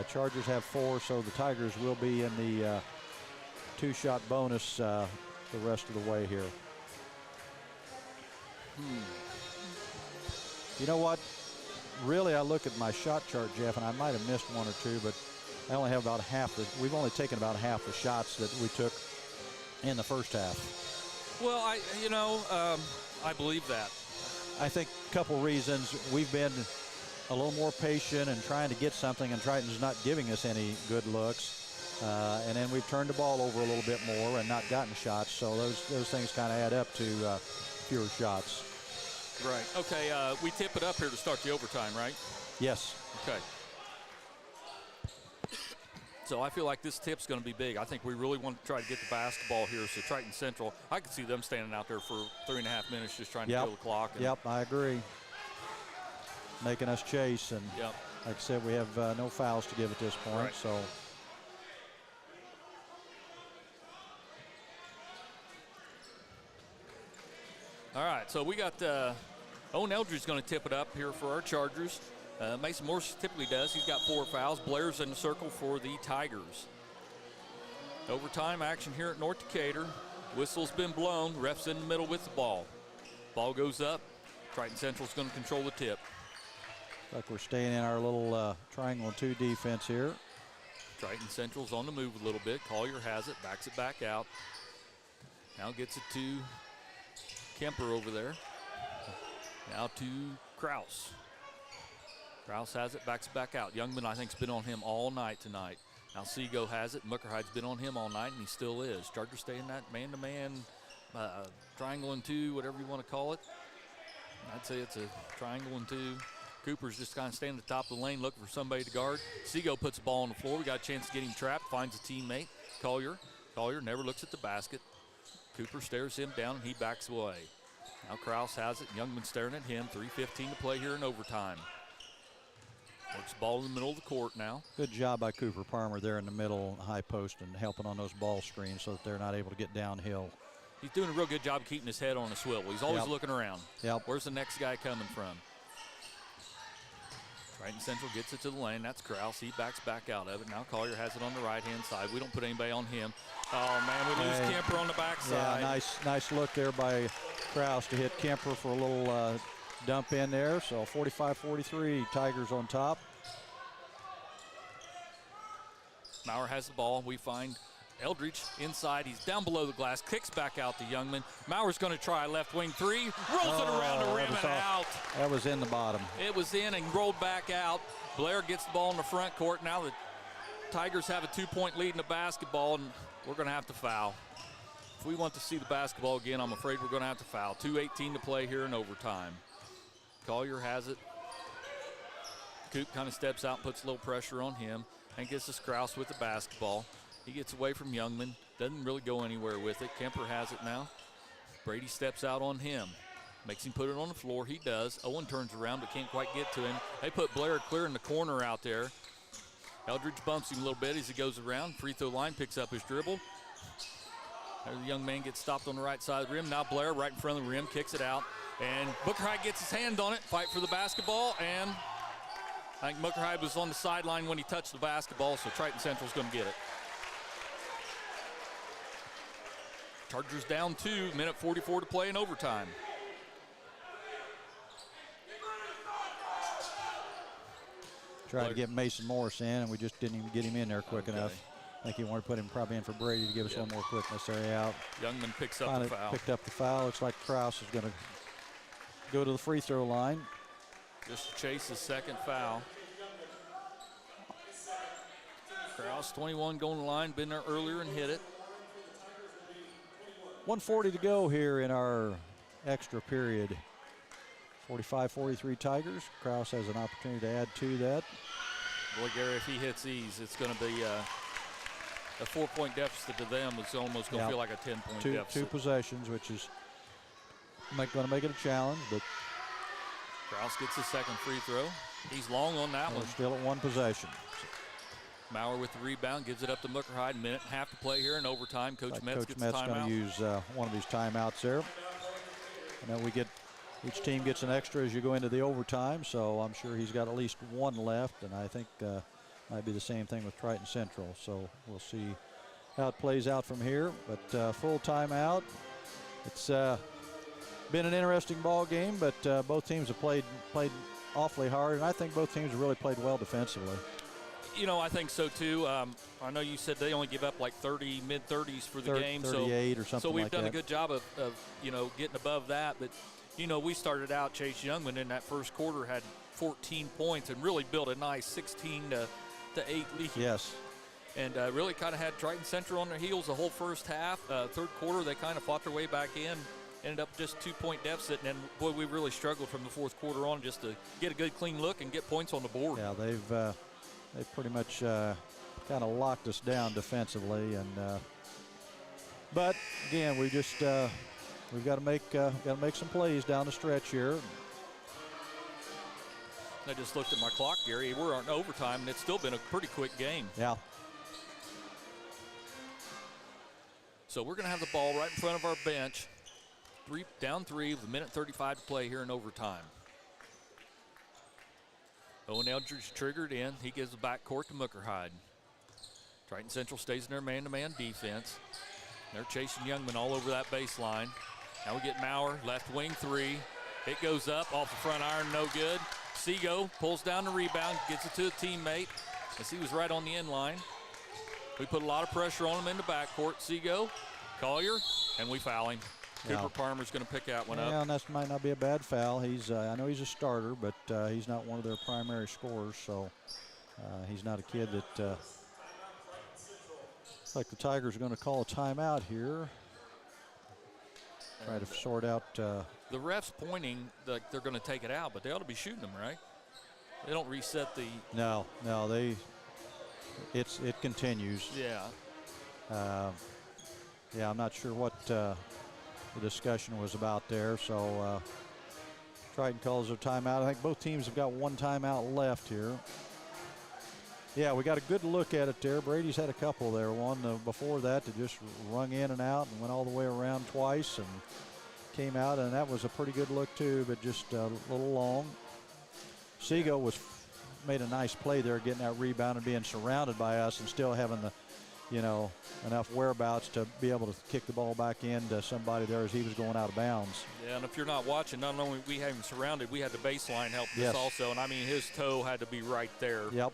Chargers have 4, so the Tigers will be in the 2-shot bonus the rest of the way here. You know what? Really, I look at my shot chart, Jeff, and I might have missed 1 or 2, but I only have about half. We've only taken about half the shots that we took in the first half. Well, I believe that. I think a couple reasons. We've been a little more patient and trying to get something, and Triton's not giving us any good looks. And then we've turned the ball over a little bit more and not gotten shots. So those things kind of add up to fewer shots. Right. Okay, we tip it up here to start the overtime, right? Yes. Okay. So I feel like this tip's going to be big. I think we really want to try to get the basketball here. So Triton Central, I could see them standing out there for 3.5 minutes just trying to kill the clock. Yep, I agree. Making us chase, and like I said, we have no fouls to give at this point. Right. So all right, so we got Owen Eldridge going to tip it up here for our Chargers. Mason Morse typically does. He's got 4 fouls. Blair's in the circle for the Tigers. Overtime action here at North Decatur. Whistle's been blown. Ref's in the middle with the ball. Ball goes up. Triton Central's going to control the tip. like we're staying in our little triangle and 2 defense here. Triton Central's on the move a little bit. Collier has it, backs it back out. Now gets it to Kemper over there. Now to Kraus. Kraus has it, backs it back out. Youngman, I think, has been on him all night tonight. Now Seago has it. Muckerhide's been on him all night, and he still is. Chargers stay in that man-to-man, triangle and 2, whatever you want to call it. I'd say it's a triangle and 2. Cooper's just kind of standing at the top of the lane looking for somebody to guard. Seago puts the ball on the floor. We got a chance to get him trapped, finds a teammate. Collier never looks at the basket. Cooper stares him down, and he backs away. Now Kraus has it. Youngman staring at him. 3:15 to play here in overtime. Works the ball in the middle of the court now. Good job by Cooper Palmer there in the middle, high post, and helping on those ball screens so that they're not able to get downhill. He's doing a real good job keeping his head on a swivel. He's always looking around. Yep. Where's the next guy coming from? Triton Central gets it to the lane. That's Kraus. He backs back out of it. Now Collier has it on the right-hand side. We don't put anybody on him. Oh, man, we lose Kemper on the backside. Yeah, nice look there by Kraus to hit Kemper for a little dump in there. So 45-43, Tigers on top. Maurer has the ball. We find Eldridge inside. He's down below the glass. Kicks back out to Youngman. Maurer's going to try left wing three. Rolls it around the rim and out. That was in the bottom. It was in and rolled back out. Blair gets the ball in the front court. Now the Tigers have a 2-point lead in the basketball, and we're going to have to foul. If we want to see the basketball again, I'm afraid we're going to have to foul. 2:18 to play here in overtime. Collier has it. Coop kind of steps out and puts a little pressure on him and gets us Kraus with the basketball. He gets away from Youngman, doesn't really go anywhere with it. Kemper has it now. Brady steps out on him, makes him put it on the floor. He does. Owen turns around but can't quite get to him. They put Blair clear in the corner out there. Eldridge bumps him a little bit as he goes around. Free throw line, picks up his dribble. The young man gets stopped on the right side of the rim. Now Blair right in front of the rim, kicks it out. And Booker High gets his hand on it, fight for the basketball, and I think Booker High was on the sideline when he touched the basketball, so Triton Central's going to get it. Chargers down 2, minute 44 to play in overtime. Tried to get Mason Morris in, and we just didn't even get him in there quick enough. I think he wanted to put him probably in for Brady to give us a little more quickness there out. Youngman picks up the foul. Picked up the foul. Looks like Kraus is going to go to the free throw line. Just to chase his second foul. Kraus, 21, going to the line. Been there earlier and hit it. 1:40 to go here in our extra period. 45-43 Tigers. Kraus has an opportunity to add to that. Boy, Gary, if he hits these, it's going to be a 4-point deficit to them. It's almost going to feel like a 10-point deficit. Two possessions, which is going to make it a challenge, but Kraus gets his second free throw. He's long on that one. Still at one possession. Maurer with the rebound, gives it up to Muckerhide. Minute and a half to play here in overtime. Coach Metz gets the timeout. Going to use one of these timeouts there. And then each team gets an extra as you go into the overtime, so I'm sure he's got at least one left, and I think might be the same thing with Triton Central. So we'll see how it plays out from here. But full timeout. It's been an interesting ball game, but both teams have played awfully hard, and I think both teams have really played well defensively. You know, I think so too. I know you said they only give up like 30, mid-30s for the game. 38 or something like that. So we've done a good job of getting above that. But, we started out, Chase Youngman in that first quarter had 14 points and really built a nice 16 to 8 lead. Yes. And really kind of had Triton Central on their heels the whole first half. Third quarter, they kind of fought their way back in. Ended up just 2-point deficit, and then, boy, we really struggled from the fourth quarter on just to get a good, clean look and get points on the board. Yeah, they've pretty much kind of locked us down defensively, and but again, we've got to make some plays down the stretch here. I just looked at my clock, Gary. We're on overtime, and it's still been a pretty quick game. Yeah. So we're going to have the ball right in front of our bench. Down 3 with a minute 35 to play here in overtime. Owen Eldridge triggered in. He gives the backcourt to Muckerhide. Triton Central stays in their man-to-man defense. They're chasing Youngman all over that baseline. Now we get Maurer, left wing 3. It goes up off the front iron, no good. Seago pulls down the rebound, gets it to a teammate as he was right on the end line. We put a lot of pressure on him in the backcourt. Seago, Collier, and we foul him. Cooper Palmer's going to pick that one up. Yeah, and that might not be a bad foul. I know he's a starter, but he's not one of their primary scorers, so he's not a kid that looks like the Tigers are going to call a timeout here. Try to sort out. The ref's pointing like they're going to take it out, but they ought to be shooting them, right? They don't reset the. No, it continues. Yeah. I'm not sure what the discussion was about there. So Triton calls their timeout. I think both teams have got one timeout left here. Yeah, we got a good look at it there. Brady's had a couple there. One before that that just rung in and out and went all the way around twice and came out, and that was a pretty good look too, but just a little long. Seago made a nice play there, getting that rebound and being surrounded by us and still having the, enough whereabouts to be able to kick the ball back into somebody there as he was going out of bounds. Yeah, and if you're not watching, not only we had him surrounded, we had the baseline help Yes. us also, and I mean his toe had to be right there. Yep.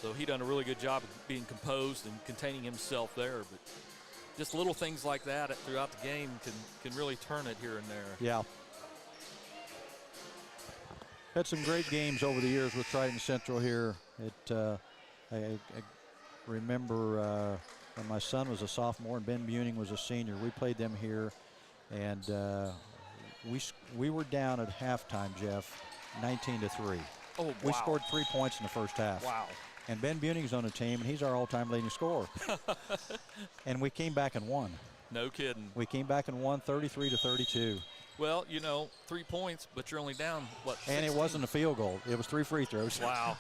So he done a really good job of being composed and containing himself there. But just little things like that throughout the game can really turn it here and there. Yeah. Had some great games over the years with Triton Central here. I remember when my son was a sophomore and Ben Buning was a senior. We played them here, and we were down at halftime, Jeff, 19-3. Oh, wow. We scored 3 points in the first half. Wow. And Ben Buning's on the team, and he's our all-time leading scorer. And we came back and won. No kidding. We came back and won 33-32. Well, 3 points, but you're only down, what, 16? And it wasn't a field goal. It was 3 free throws. Wow.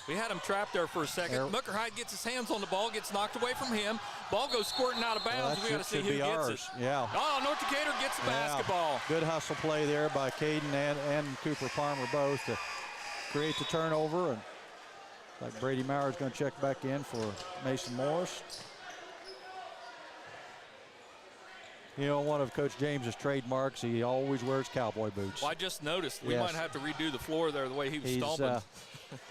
We had him trapped there for a second. Muckerhide gets his hands on the ball, gets knocked away from him. Ball goes squirting out of bounds. We got to see who gets it. Yeah. Oh, North Decatur gets the basketball. Good hustle play there by Caden and Cooper Palmer both to create the turnover. And like Brady Maurer is going to check back in for Mason Morris. One of Coach James's trademarks, he always wears cowboy boots. Well, I just noticed. We might have to redo the floor there the way he was stomping.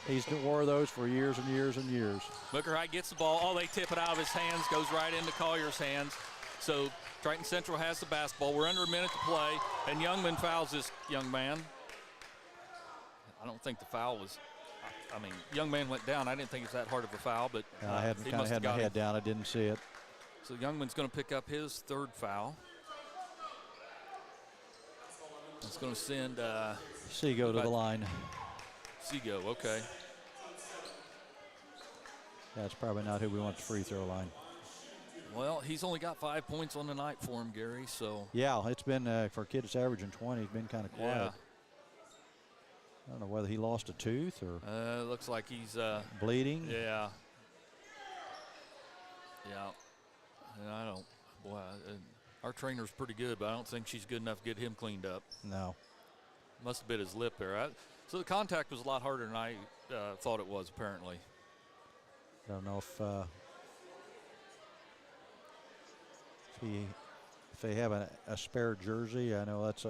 He's wore those for years and years and years. Muckerhide gets the ball. Oh, they tip it out of his hands, goes right into Collier's hands. So Triton Central has the basketball. We're under a minute to play, and Youngman fouls this young man. I don't think the foul was, young man went down. I didn't think it was that hard of a foul, but I had my head down. I didn't see it. So Youngman's going to pick up his third foul. It's going to send Seago to the line. Seago, okay. That's probably not who we want at the free throw line. Well, he's only got 5 points on the night for him, Gary. So yeah, it's been for a kid that's averaging 20. He's been kind of quiet. Yeah. I don't know whether he lost a tooth or looks like he's bleeding. Yeah. Yeah. And I don't. Boy, our trainer's pretty good, but I don't think she's good enough to get him cleaned up. No. Must have bit his lip there. So the contact was a lot harder than I thought it was, apparently. I don't know if they have a spare jersey. I know that's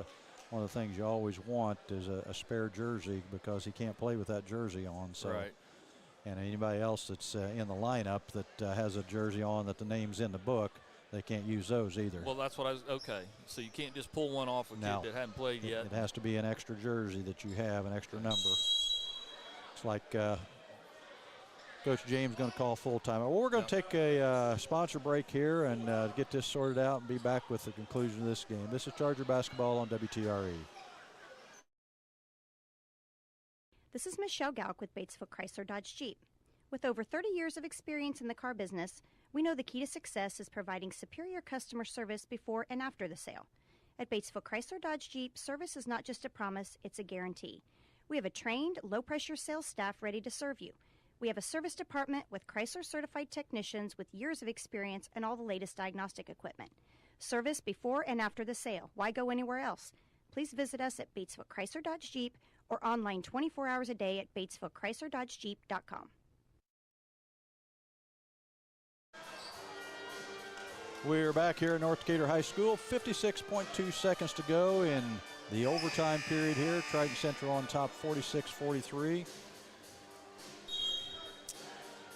one of the things you always want is a spare jersey because he can't play with that jersey on. So. Right. And anybody else that's in the lineup that has a jersey on that the name's in the book, they can't use those either. Well, that's what okay. So you can't just pull one off a kid that hadn't played yet. It has to be an extra jersey that you have, an extra number. It's like Coach James going to call full time. Well, we're going to take a sponsor break here and get this sorted out and be back with the conclusion of this game. This is Charger Basketball on WTRE. This is Michelle Galk with Batesville Chrysler Dodge Jeep. With over 30 years of experience in the car business, we know the key to success is providing superior customer service before and after the sale. At Batesville Chrysler Dodge Jeep, service is not just a promise, it's a guarantee. We have a trained, low-pressure sales staff ready to serve you. We have a service department with Chrysler-certified technicians with years of experience and all the latest diagnostic equipment. Service before and after the sale. Why go anywhere else? Please visit us at Batesville Chrysler Dodge Jeep or online 24 hours a day at BatesvilleChryslerDodgeJeep.com. We're back here at North Decatur High School. 56.2 seconds to go in the overtime period here. Triton Central on top 46-43.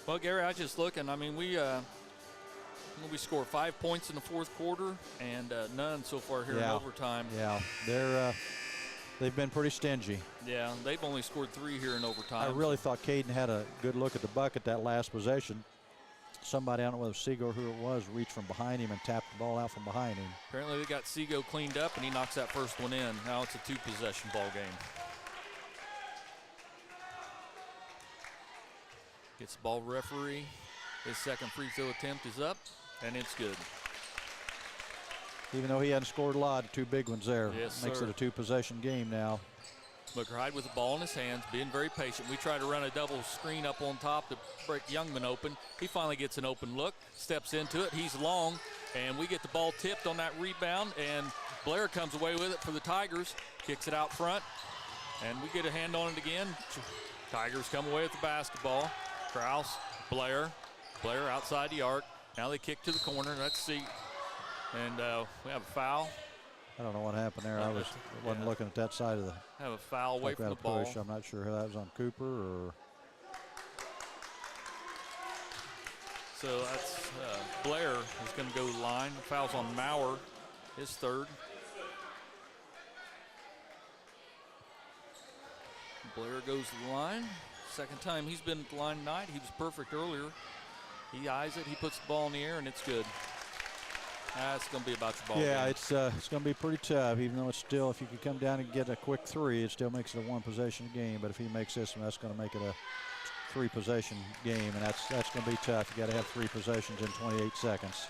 Well, Gary, I just looking. We scored 5 points in the fourth quarter and none so far here in overtime. Yeah, they've been pretty stingy. Yeah, they've only scored 3 here in overtime. I really thought Caden had a good look at the bucket that last possession. Somebody, I don't know whether Seago or who it was, reached from behind him and tapped the ball out from behind him. Apparently they got Seago cleaned up and he knocks that first one in. Now it's a 2-possession ball game. Gets the ball referee. His second free throw attempt is up and it's good. Even though he hadn't scored a lot, 2 big ones there. Yes, Makes sir. it a 2-possession game now. Booker Hyde with the ball in his hands, being very patient. We try to run a double screen up on top to break Youngman open. He finally gets an open look, steps into it. He's long, and we get the ball tipped on that rebound, and Blair comes away with it for the Tigers, kicks it out front, and we get a hand on it again. Tigers come away with the basketball. Kraus, Blair outside the arc. Now they kick to the corner. Let's see. And we have a foul. I don't know what happened there. I wasn't looking at that side of the. Have a foul away from the ball. Push. I'm not sure who that was on, Cooper or. So that's Blair is going to go to the line. Foul's on Maurer, his third. Blair goes to the line. Second time he's been at the line tonight. He was perfect earlier. He eyes it. He puts the ball in the air, and it's good. That's going to be about your ball game. Yeah, it's going to be pretty tough, even though it's still, if you could come down and get a quick three, it still makes it a one-possession game. But if he makes this one, that's going to make it a three-possession game, and that's going to be tough. You got to have three possessions in 28 seconds.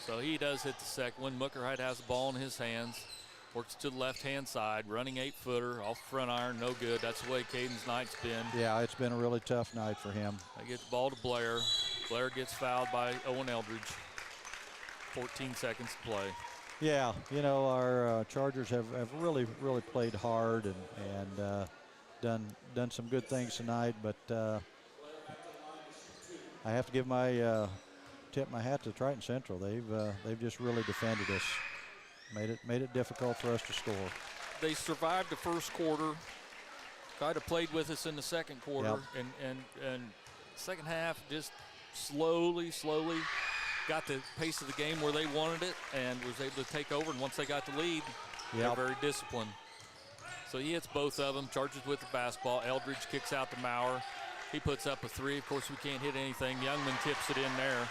So he does hit the second one. Muckerhide has the ball in his hands. Works to the left-hand side, running 8-footer, off front iron, no good. That's the way Caden's night's been. Yeah, it's been a really tough night for him. They get the ball to Blair. Blair gets fouled by Owen Eldridge. 14 seconds to play. Yeah, you know, our Chargers have really played hard and done some good things tonight, but I have to give tip my hat to Triton Central. They've just really defended us. Made it difficult for us to score. They survived the first quarter. Kind of played with us in the second quarter, yep. and second half just slowly got the pace of the game where they wanted it and was able to take over. And once they got the lead, yep. They're very disciplined. So he hits both of them. Charges with the basketball. Eldridge kicks out to Maurer. He puts up a three. Of course, we can't hit anything. Youngman tips it in there.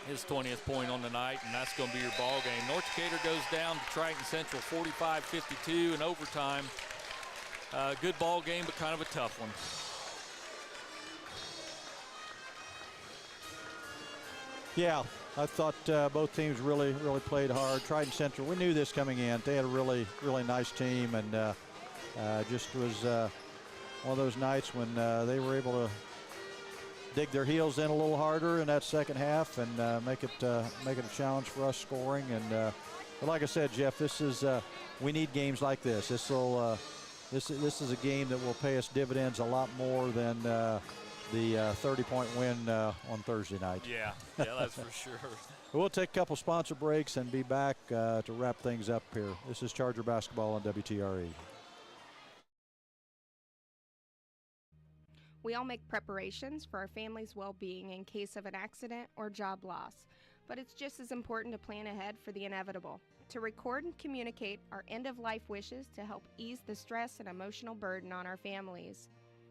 His 20th point on the night, and that's going to be your ball game. North Decatur goes down to Triton Central 45-52 in overtime. Good ball game, but kind of a tough one. Yeah, I thought both teams really played hard. Triton Central, we knew this coming in. They had a really nice team, and just was one of those nights when they were able to dig their heels in a little harder in that second half and make it a challenge for us scoring. And but like I said, Jeff, this is we need games like this. This is a game that will pay us dividends a lot more than the 30-point win on Thursday night. Yeah, that's for sure. We'll take a couple sponsor breaks and be back to wrap things up here. This is Charger Basketball on WTRE. We all make preparations for our family's well-being in case of an accident or job loss, but it's just as important to plan ahead for the inevitable, to record and communicate our end-of-life wishes to help ease the stress and emotional burden on our families.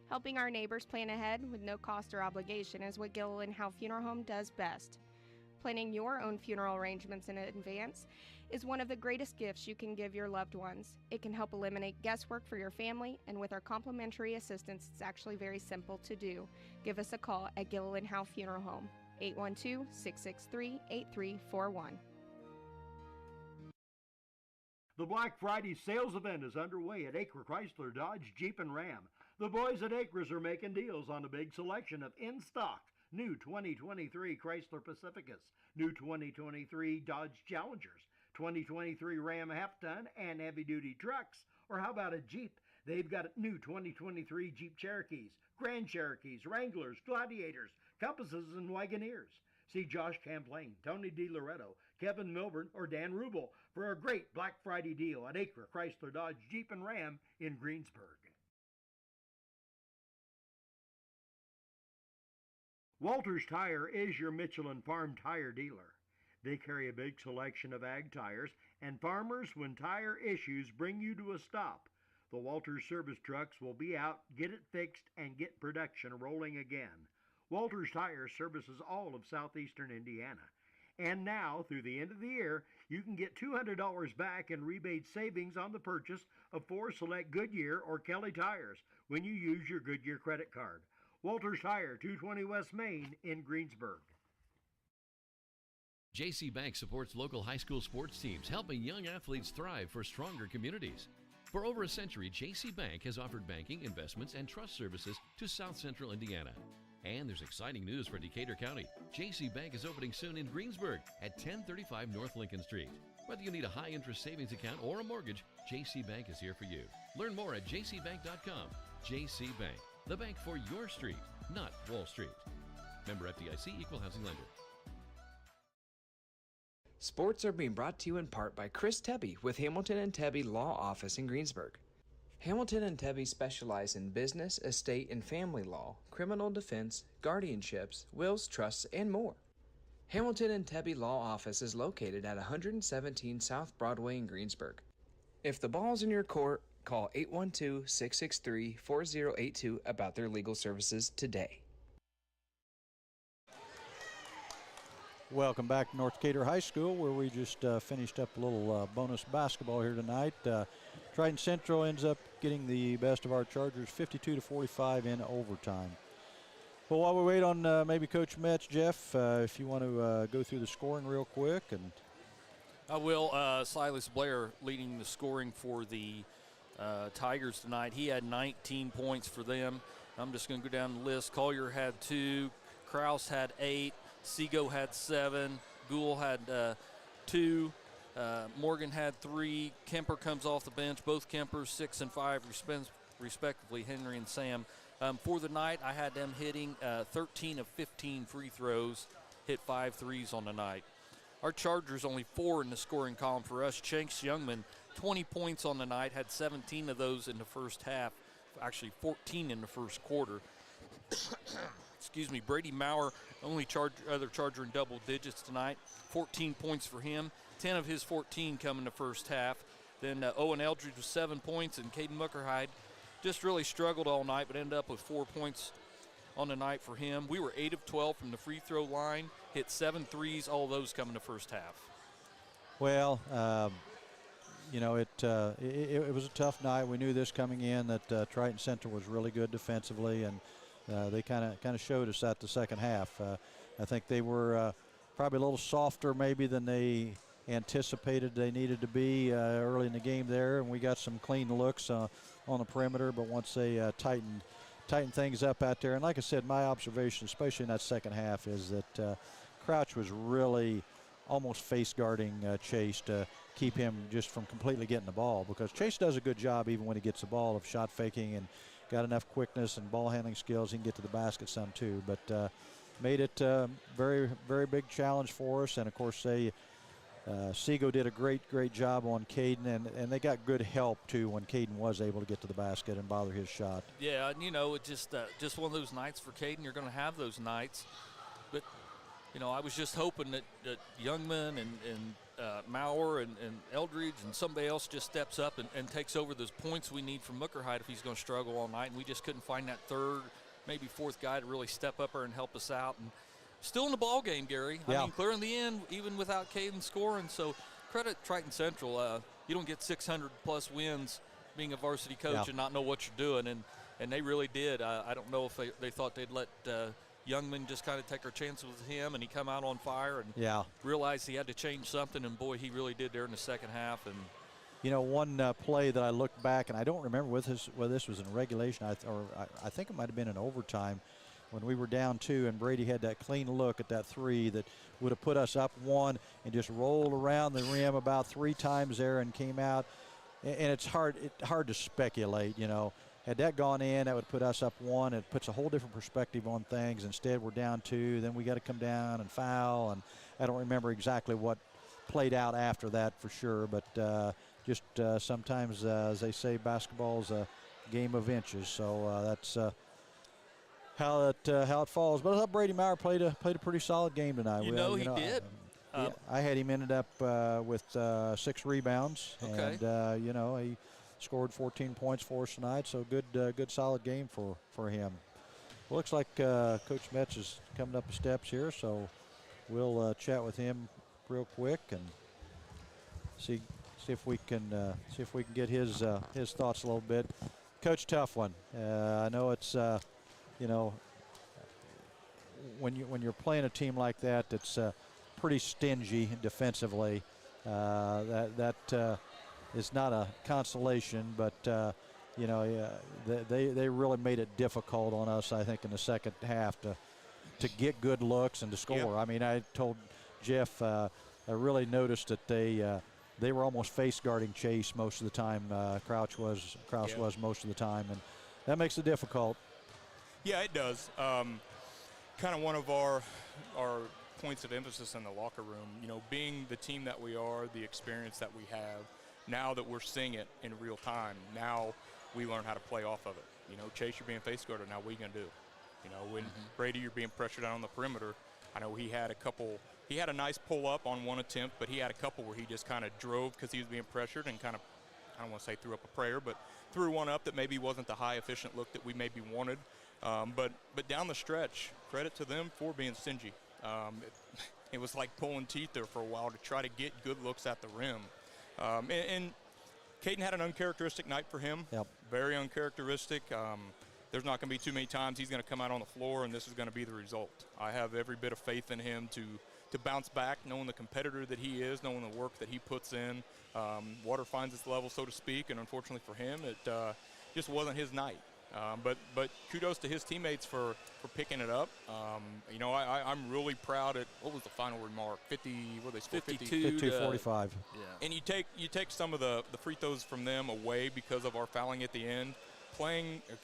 Helping our neighbors plan ahead with no cost or obligation is what Gilliland Howe Funeral Home does best. Planning your own funeral arrangements in advance is one of the greatest gifts you can give your loved ones. It can help eliminate guesswork for your family, and with our complimentary assistance, it's actually very simple to do. Give us a call at Gilliland Howe Funeral Home, 812-663-8341. The Black Friday sales event is underway at Acre Chrysler Dodge Jeep and Ram. The boys at Acres are making deals on a big selection of in-stock new 2023 Chrysler Pacificas, new 2023 Dodge Challengers, 2023 Ram half-ton and heavy-duty trucks. Or how about a Jeep? They've got new 2023 Jeep Cherokees, Grand Cherokees, Wranglers, Gladiators, Compasses, and Wagoneers. See Josh Camplain, Tony DiLoretto, Kevin Milburn, or Dan Rubel for a great Black Friday deal at Acre Chrysler Dodge Jeep and Ram in Greensburg. Walters Tire is your Michelin Farm tire dealer. They carry a big selection of ag tires, and farmers, when tire issues bring you to a stop, the Walters service trucks will be out, get it fixed, and get production rolling again. Walters Tire services all of southeastern Indiana. And now, through the end of the year, you can get $200 back in rebate savings on the purchase of 4 select Goodyear or Kelly tires when you use your Goodyear credit card. Walters Tire, 220 West Main in Greensburg. JC Bank supports local high school sports teams, helping young athletes thrive for stronger communities. For over a century, J.C. Bank has offered banking, investments, and trust services to South Central Indiana. And there's exciting news for Decatur County. J.C. Bank is opening soon in Greensburg at 1035 North Lincoln Street. Whether you need a high-interest savings account or a mortgage, J.C. Bank is here for you. Learn more at jcbank.com. J.C. Bank, the bank for your street, not Wall Street. Member FDIC, Equal Housing Lender. Sports are being brought to you in part by Chris Tebby with Hamilton and Tebby Law Office in Greensburg. Hamilton and Tebby specialize in business, estate, and family law, criminal defense, guardianships, wills, trusts, and more. Hamilton and Tebby Law Office is located at 117 South Broadway in Greensburg. If the ball's in your court, call 812-663-4082 about their legal services today. Welcome back to North Decatur High School, where we just finished up a little bonus basketball here tonight. Triton Central ends up getting the best of our Chargers, 52-45 in overtime. Well, while we wait on maybe Coach Metz, Jeff, if you want to go through the scoring real quick. And I will. Silas Blair leading the scoring for the Tigers tonight. He had 19 points for them. I'm just going to go down the list. Collier had 2. Kraus had 8. Sego had 7. Gould had 2. Morgan had 3. Kemper comes off the bench. Both Kempers 6 and 5 respectively, Henry and Sam. For the night, I had them hitting 13 of 15 free throws, hit 5 threes on the night. Our Chargers only 4 in the scoring column for us. Shanks Youngman, 20 points on the night, had 17 of those in the first half, actually 14 in the first quarter. Excuse me, Brady Maurer, only other Charger in double digits tonight, 14 points for him. 10 of his 14 come in the first half. Then Owen Eldridge with 7 points, and Caden Muckerhide just really struggled all night, but ended up with 4 points on the night for him. We were 8 of 12 from the free throw line, hit 7 threes, all those come in the first half. Well, you know, it was a tough night. We knew this coming in, that Triton Central was really good defensively, and they kind of showed us that the second half. I think they were probably a little softer maybe than they anticipated they needed to be early in the game there, and we got some clean looks on the perimeter, but once they tightened things up out there, and like I said, my observation, especially in that second half, is that Crouch was really almost face guarding Chase to keep him just from completely getting the ball, because Chase does a good job even when he gets the ball of shot faking, and got enough quickness and ball handling skills, he can get to the basket some too, but made it very, very big challenge for us. And of course Sego did a great job on Caden, and they got good help too when Caden was able to get to the basket and bother his shot. Yeah, and you know, it's just one of those nights for Caden. You're going to have those nights, but you know, I was just hoping that Youngman and Maurer and Eldridge and somebody else just steps up and takes over those points we need from Muckerhide if he's going to struggle all night. And we just couldn't find that third, maybe fourth guy to really step up there and help us out. And still in the ball game, Gary. Yeah. I mean, clear in the end, even without Caden scoring. So credit Triton Central. You don't get 600-plus wins being a varsity coach and not know what you're doing, and they really did. I don't know if they thought they'd let Youngman just kind of take our chances with him, and he come out on fire and realized he had to change something, and boy, he really did there in the second half. And you know, one play that I looked back, and I don't remember whether this was in regulation, I think it might have been in overtime, when we were down 2 and Brady had that clean look at that 3 that would have put us up 1 and just rolled around the rim about 3 times there and came out. And it's hard to speculate, you know. Had that gone in, that would put us up 1. It puts a whole different perspective on things. Instead, we're down 2. Then we got to come down and foul. And I don't remember exactly what played out after that for sure. But just sometimes, as they say, basketball's a game of inches. So that's how it falls. But I thought Brady Maurer played a pretty solid game tonight. He did. I had him ended up with 6 rebounds. Okay. And, you know, he scored 14 points for us tonight, so good solid game for him. Well, looks like Coach Metz is coming up the steps here, so we'll chat with him real quick and see if we can get his thoughts a little bit. Coach, tough one. I know it's you know, when you're playing a team like that that's pretty stingy defensively, that it's not a consolation, but you know, they really made it difficult on us, I think, in the second half to get good looks and to score. Yep. I mean, I told Jeff, I really noticed that they were almost face guarding Chase most of the time. Kraus was most of the time, and that makes it difficult. Yeah, it does. Kind of one of our points of emphasis in the locker room, you know, being the team that we are, the experience that we have, now that we're seeing it in real time, now we learn how to play off of it. You know, Chase, you're being face guarded, now what are you going to do? You know, when Brady, you're being pressured out on the perimeter. I know he had a nice pull up on one attempt, but he had a couple where he just kind of drove because he was being pressured and kind of, I don't want to say threw up a prayer, but threw one up that maybe wasn't the high efficient look that we maybe wanted. But down the stretch, credit to them for being stingy. It was like pulling teeth there for a while to try to get good looks at the rim. And Caden had an uncharacteristic night for him. Yep. Very uncharacteristic. There's not going to be too many times he's going to come out on the floor and this is going to be the result. I have every bit of faith in him to bounce back, knowing the competitor that he is, knowing the work that he puts in. Water finds its level, so to speak, and unfortunately for him, it just wasn't his night. But kudos to his teammates for picking it up. You know, I'm really proud at, what was the final remark? 52-45. Yeah. And you take some of the free throws from them away because of our fouling at the end.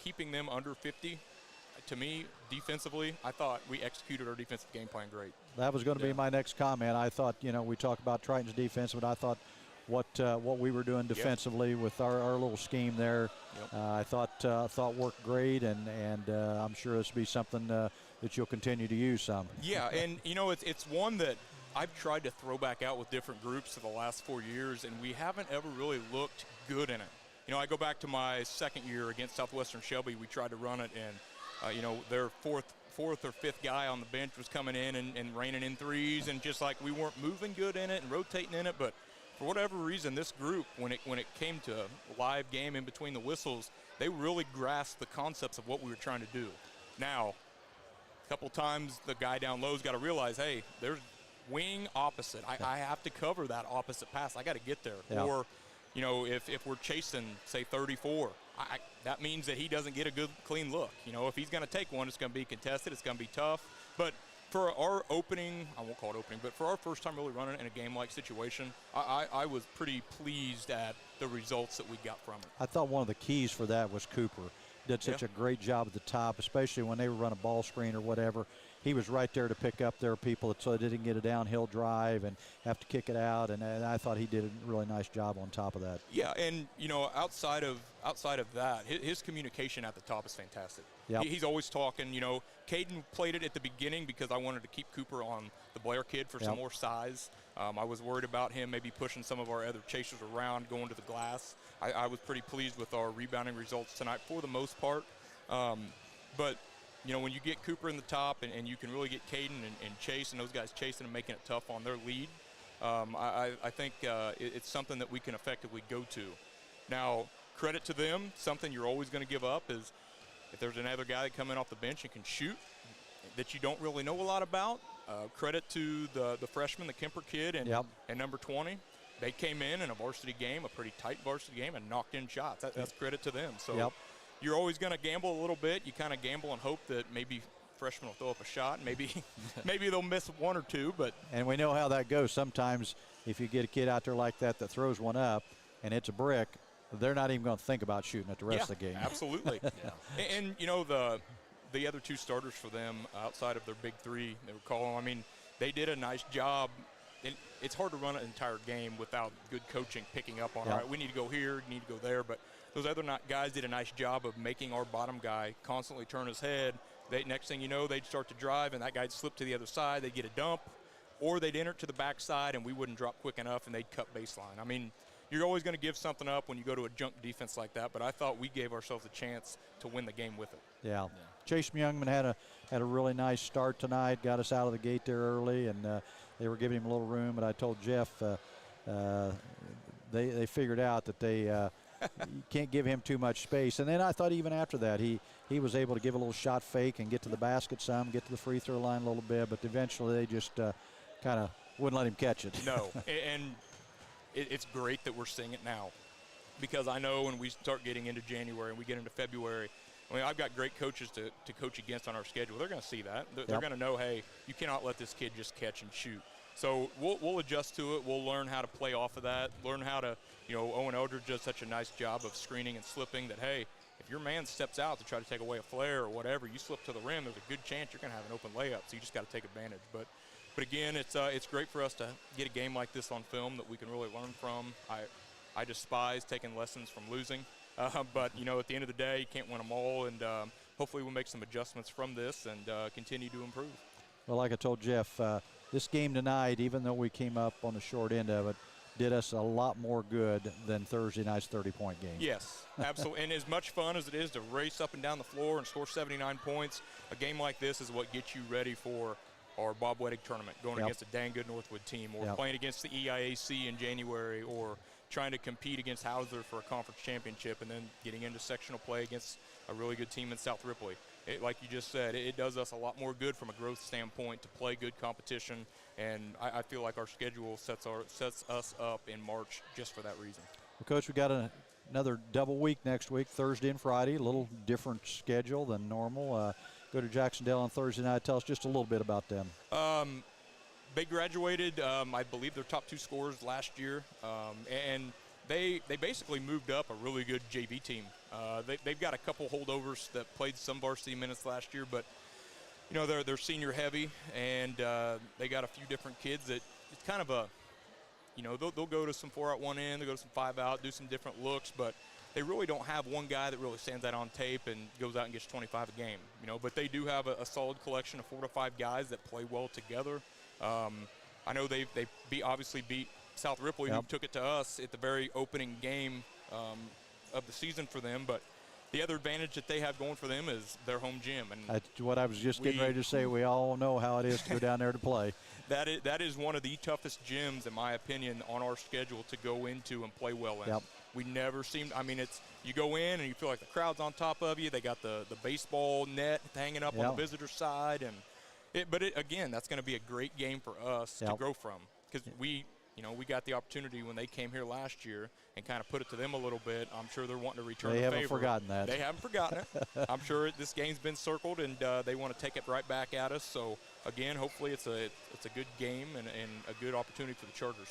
Keeping them under 50, to me, defensively, I thought we executed our defensive game plan great. That was going to be my next comment. I thought, you know, we talked about Triton's defense, but I thought what we were doing defensively with our little scheme there, I thought worked great, and I'm sure this will be something that you'll continue to use some. Yeah, and you know, it's one that I've tried to throw back out with different groups for the last 4 years, and we haven't ever really looked good in it. You know, I go back to my second year against Southwestern Shelby. We tried to run it, and you know, their fourth or fifth guy on the bench was coming in and raining in threes, and just like we weren't moving good in it and rotating in it. But for whatever reason, this group, when it came to a live game in between the whistles, they really grasped the concepts of what we were trying to do. Now, a couple times the guy down low's got to realize, hey, there's wing opposite. I have to cover that opposite pass. I got to get there. Yeah. Or, you know, if we're chasing, say, 34, that means that he doesn't get a good, clean look. You know, if he's going to take one, it's going to be contested. It's going to be tough. But for our opening, I won't call it opening, but for our first time really running in a game-like situation, I was pretty pleased at the results that we got from it. I thought one of the keys for that was Cooper. Did such a great job at the top, especially when they would run a ball screen or whatever. He was right there to pick up their people so they didn't get a downhill drive and have to kick it out, and I thought he did a really nice job on top of that. Yeah, and, you know, outside of that, his communication at the top is fantastic. Yep. He's always talking. You know, Caden played it at the beginning because I wanted to keep Cooper on the Blair kid for some more size. I was worried about him maybe pushing some of our other chasers around, going to the glass. I was pretty pleased with our rebounding results tonight for the most part. But, you know, when you get Cooper in the top and you can really get Caden and Chase and those guys chasing and making it tough on their lead, I think it's something that we can effectively go to. Now, credit to them, something you're always going to give up is if there's another guy that come in off the bench and can shoot that you don't really know a lot about, credit to the freshman, the Kemper kid, and number 20. They came in a varsity game, a pretty tight varsity game, and knocked in shots. That's credit to them. So you're always going to gamble a little bit. You kind of gamble and hope that maybe freshmen will throw up a shot. Maybe they'll miss one or two. And we know how that goes. Sometimes if you get a kid out there like that throws one up and it's a brick, they're not even going to think about shooting it the rest of the game. Absolutely. And, you know, the other two starters for them outside of their big three, they were calling, I mean, they did a nice job. It's hard to run an entire game without good coaching picking up on, all right, we need to go here, we need to go there. But those other guys did a nice job of making our bottom guy constantly turn his head. Next thing you know, they'd start to drive, and that guy'd slip to the other side. They'd get a dump, or they'd enter to the backside, and we wouldn't drop quick enough, and they'd cut baseline. I mean, you're always going to give something up when you go to a junk defense like that, but I thought we gave ourselves a chance to win the game with it. Yeah. Chase Youngman had a really nice start tonight, got us out of the gate there early, and they were giving him a little room. But I told Jeff they figured out that they you can't give him too much space. And then I thought even after that he was able to give a little shot fake and get to the basket some, get to the free throw line a little bit, but eventually they just kind of wouldn't let him catch it. No, and it's great that we're seeing it now, because I know when we start getting into January and we get into February, I mean, I've got great coaches to coach against on our schedule. They're going to see that. They're going to know, hey, you cannot let this kid just catch and shoot. So we'll adjust to it. We'll learn how to play off of that, learn how to, Owen Eldridge does such a nice job of screening and slipping that, hey, if your man steps out to try to take away a flare or whatever, you slip to the rim, there's a good chance you're going to have an open layup. So you just got to take advantage. But again, it's great for us to get a game like this on film that we can really learn from. I despise taking lessons from losing. But, at the end of the day, you can't win them all. And hopefully we'll make some adjustments from this and continue to improve. Well, like I told Jeff, this game tonight, even though we came up on the short end of it, did us a lot more good than Thursday night's 30-point game. Yes, absolutely. And as much fun as it is to race up and down the floor and score 79 points, a game like this is what gets you ready for our Bob Wettig tournament, going against a dang good Northwood team, or playing against the EIAC in January, or trying to compete against Hauser for a conference championship, and then getting into sectional play against a really good team in South Ripley. Like you just said, it does us a lot more good from a growth standpoint to play good competition, and I feel like our schedule sets us up in March just for that reason. Well, Coach, we got another double week next week, Thursday and Friday, a little different schedule than normal. Go to Jacksonville on Thursday night. Tell us just a little bit about them. They graduated, I believe, their top 2 scorers last year, and they basically moved up a really good JV team. They've got a couple holdovers that played some varsity minutes last year, but they're senior heavy, and they got a few different kids that it's kind of a, they'll go to some 4-out, 1-in, they'll go to some 5-out, do some different looks, but they really don't have one guy that really stands out on tape and goes out and gets 25 a game. But they do have a solid collection of 4 to 5 guys that play well together. I know they obviously beat South Ripley, who took it to us at the very opening game of the season for them, but the other advantage that they have going for them is their home gym. And that's what I was just getting ready to say. We all know how it is to go down there to play. That is one of the toughest gyms, in my opinion, on our schedule to go into and play well in. We never seem, it's you go in and you feel like the crowd's on top of you. They got the baseball net hanging up on the visitor side, and again, that's going to be a great game for us to grow from, because we got the opportunity when they came here last year and kind of put it to them a little bit. I'm sure they're wanting to return the favor. They haven't forgotten that. They haven't forgotten it. I'm sure this game's been circled, and they want to take it right back at us. So, again, hopefully it's a good game and a good opportunity for the Chargers.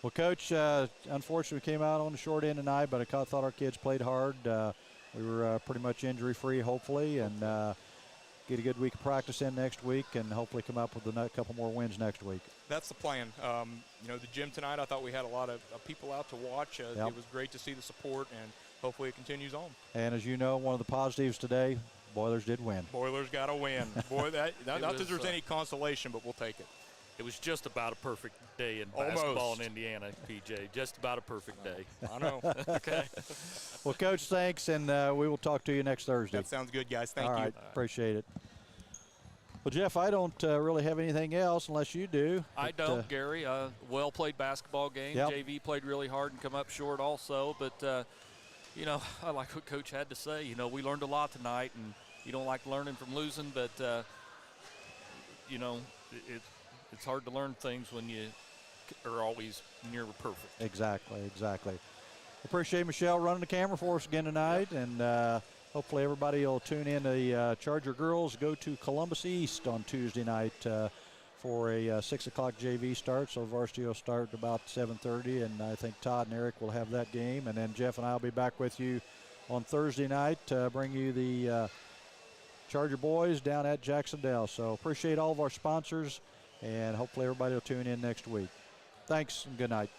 Well, Coach, unfortunately we came out on the short end tonight, but I thought our kids played hard. We were pretty much injury-free, hopefully, and get a good week of practice in next week and hopefully come up with a couple more wins next week. That's the plan. The gym tonight, I thought we had a lot of people out to watch. It was great to see the support, and hopefully it continues on. And as you know, one of the positives today, Boilers did win. Boilers got to win. Boy, not that there's any consolation, but we'll take it. It was just about a perfect day in basketball in Indiana, PJ. Just about a perfect day. I know. Okay. Well, Coach, thanks, and we will talk to you next Thursday. That sounds good, guys. Thank you. All right. Appreciate it. Well, Jeff, I don't really have anything else unless you do. I don't, Gary. Well-played basketball game. JV played really hard and come up short also. But, I like what Coach had to say. We learned a lot tonight, and you don't like learning from losing, but, it's hard to learn things when you are always near perfect. Exactly. Appreciate Michelle running the camera for us again tonight, and hopefully everybody will tune in. The Charger girls go to Columbus East on Tuesday night for a 6 o'clock JV start. So varsity will start about 7:30, and I think Todd and Eric will have that game. And then Jeff and I will be back with you on Thursday night to bring you the Charger boys down at Jacksonville. So appreciate all of our sponsors, and hopefully everybody will tune in next week. Thanks and good night.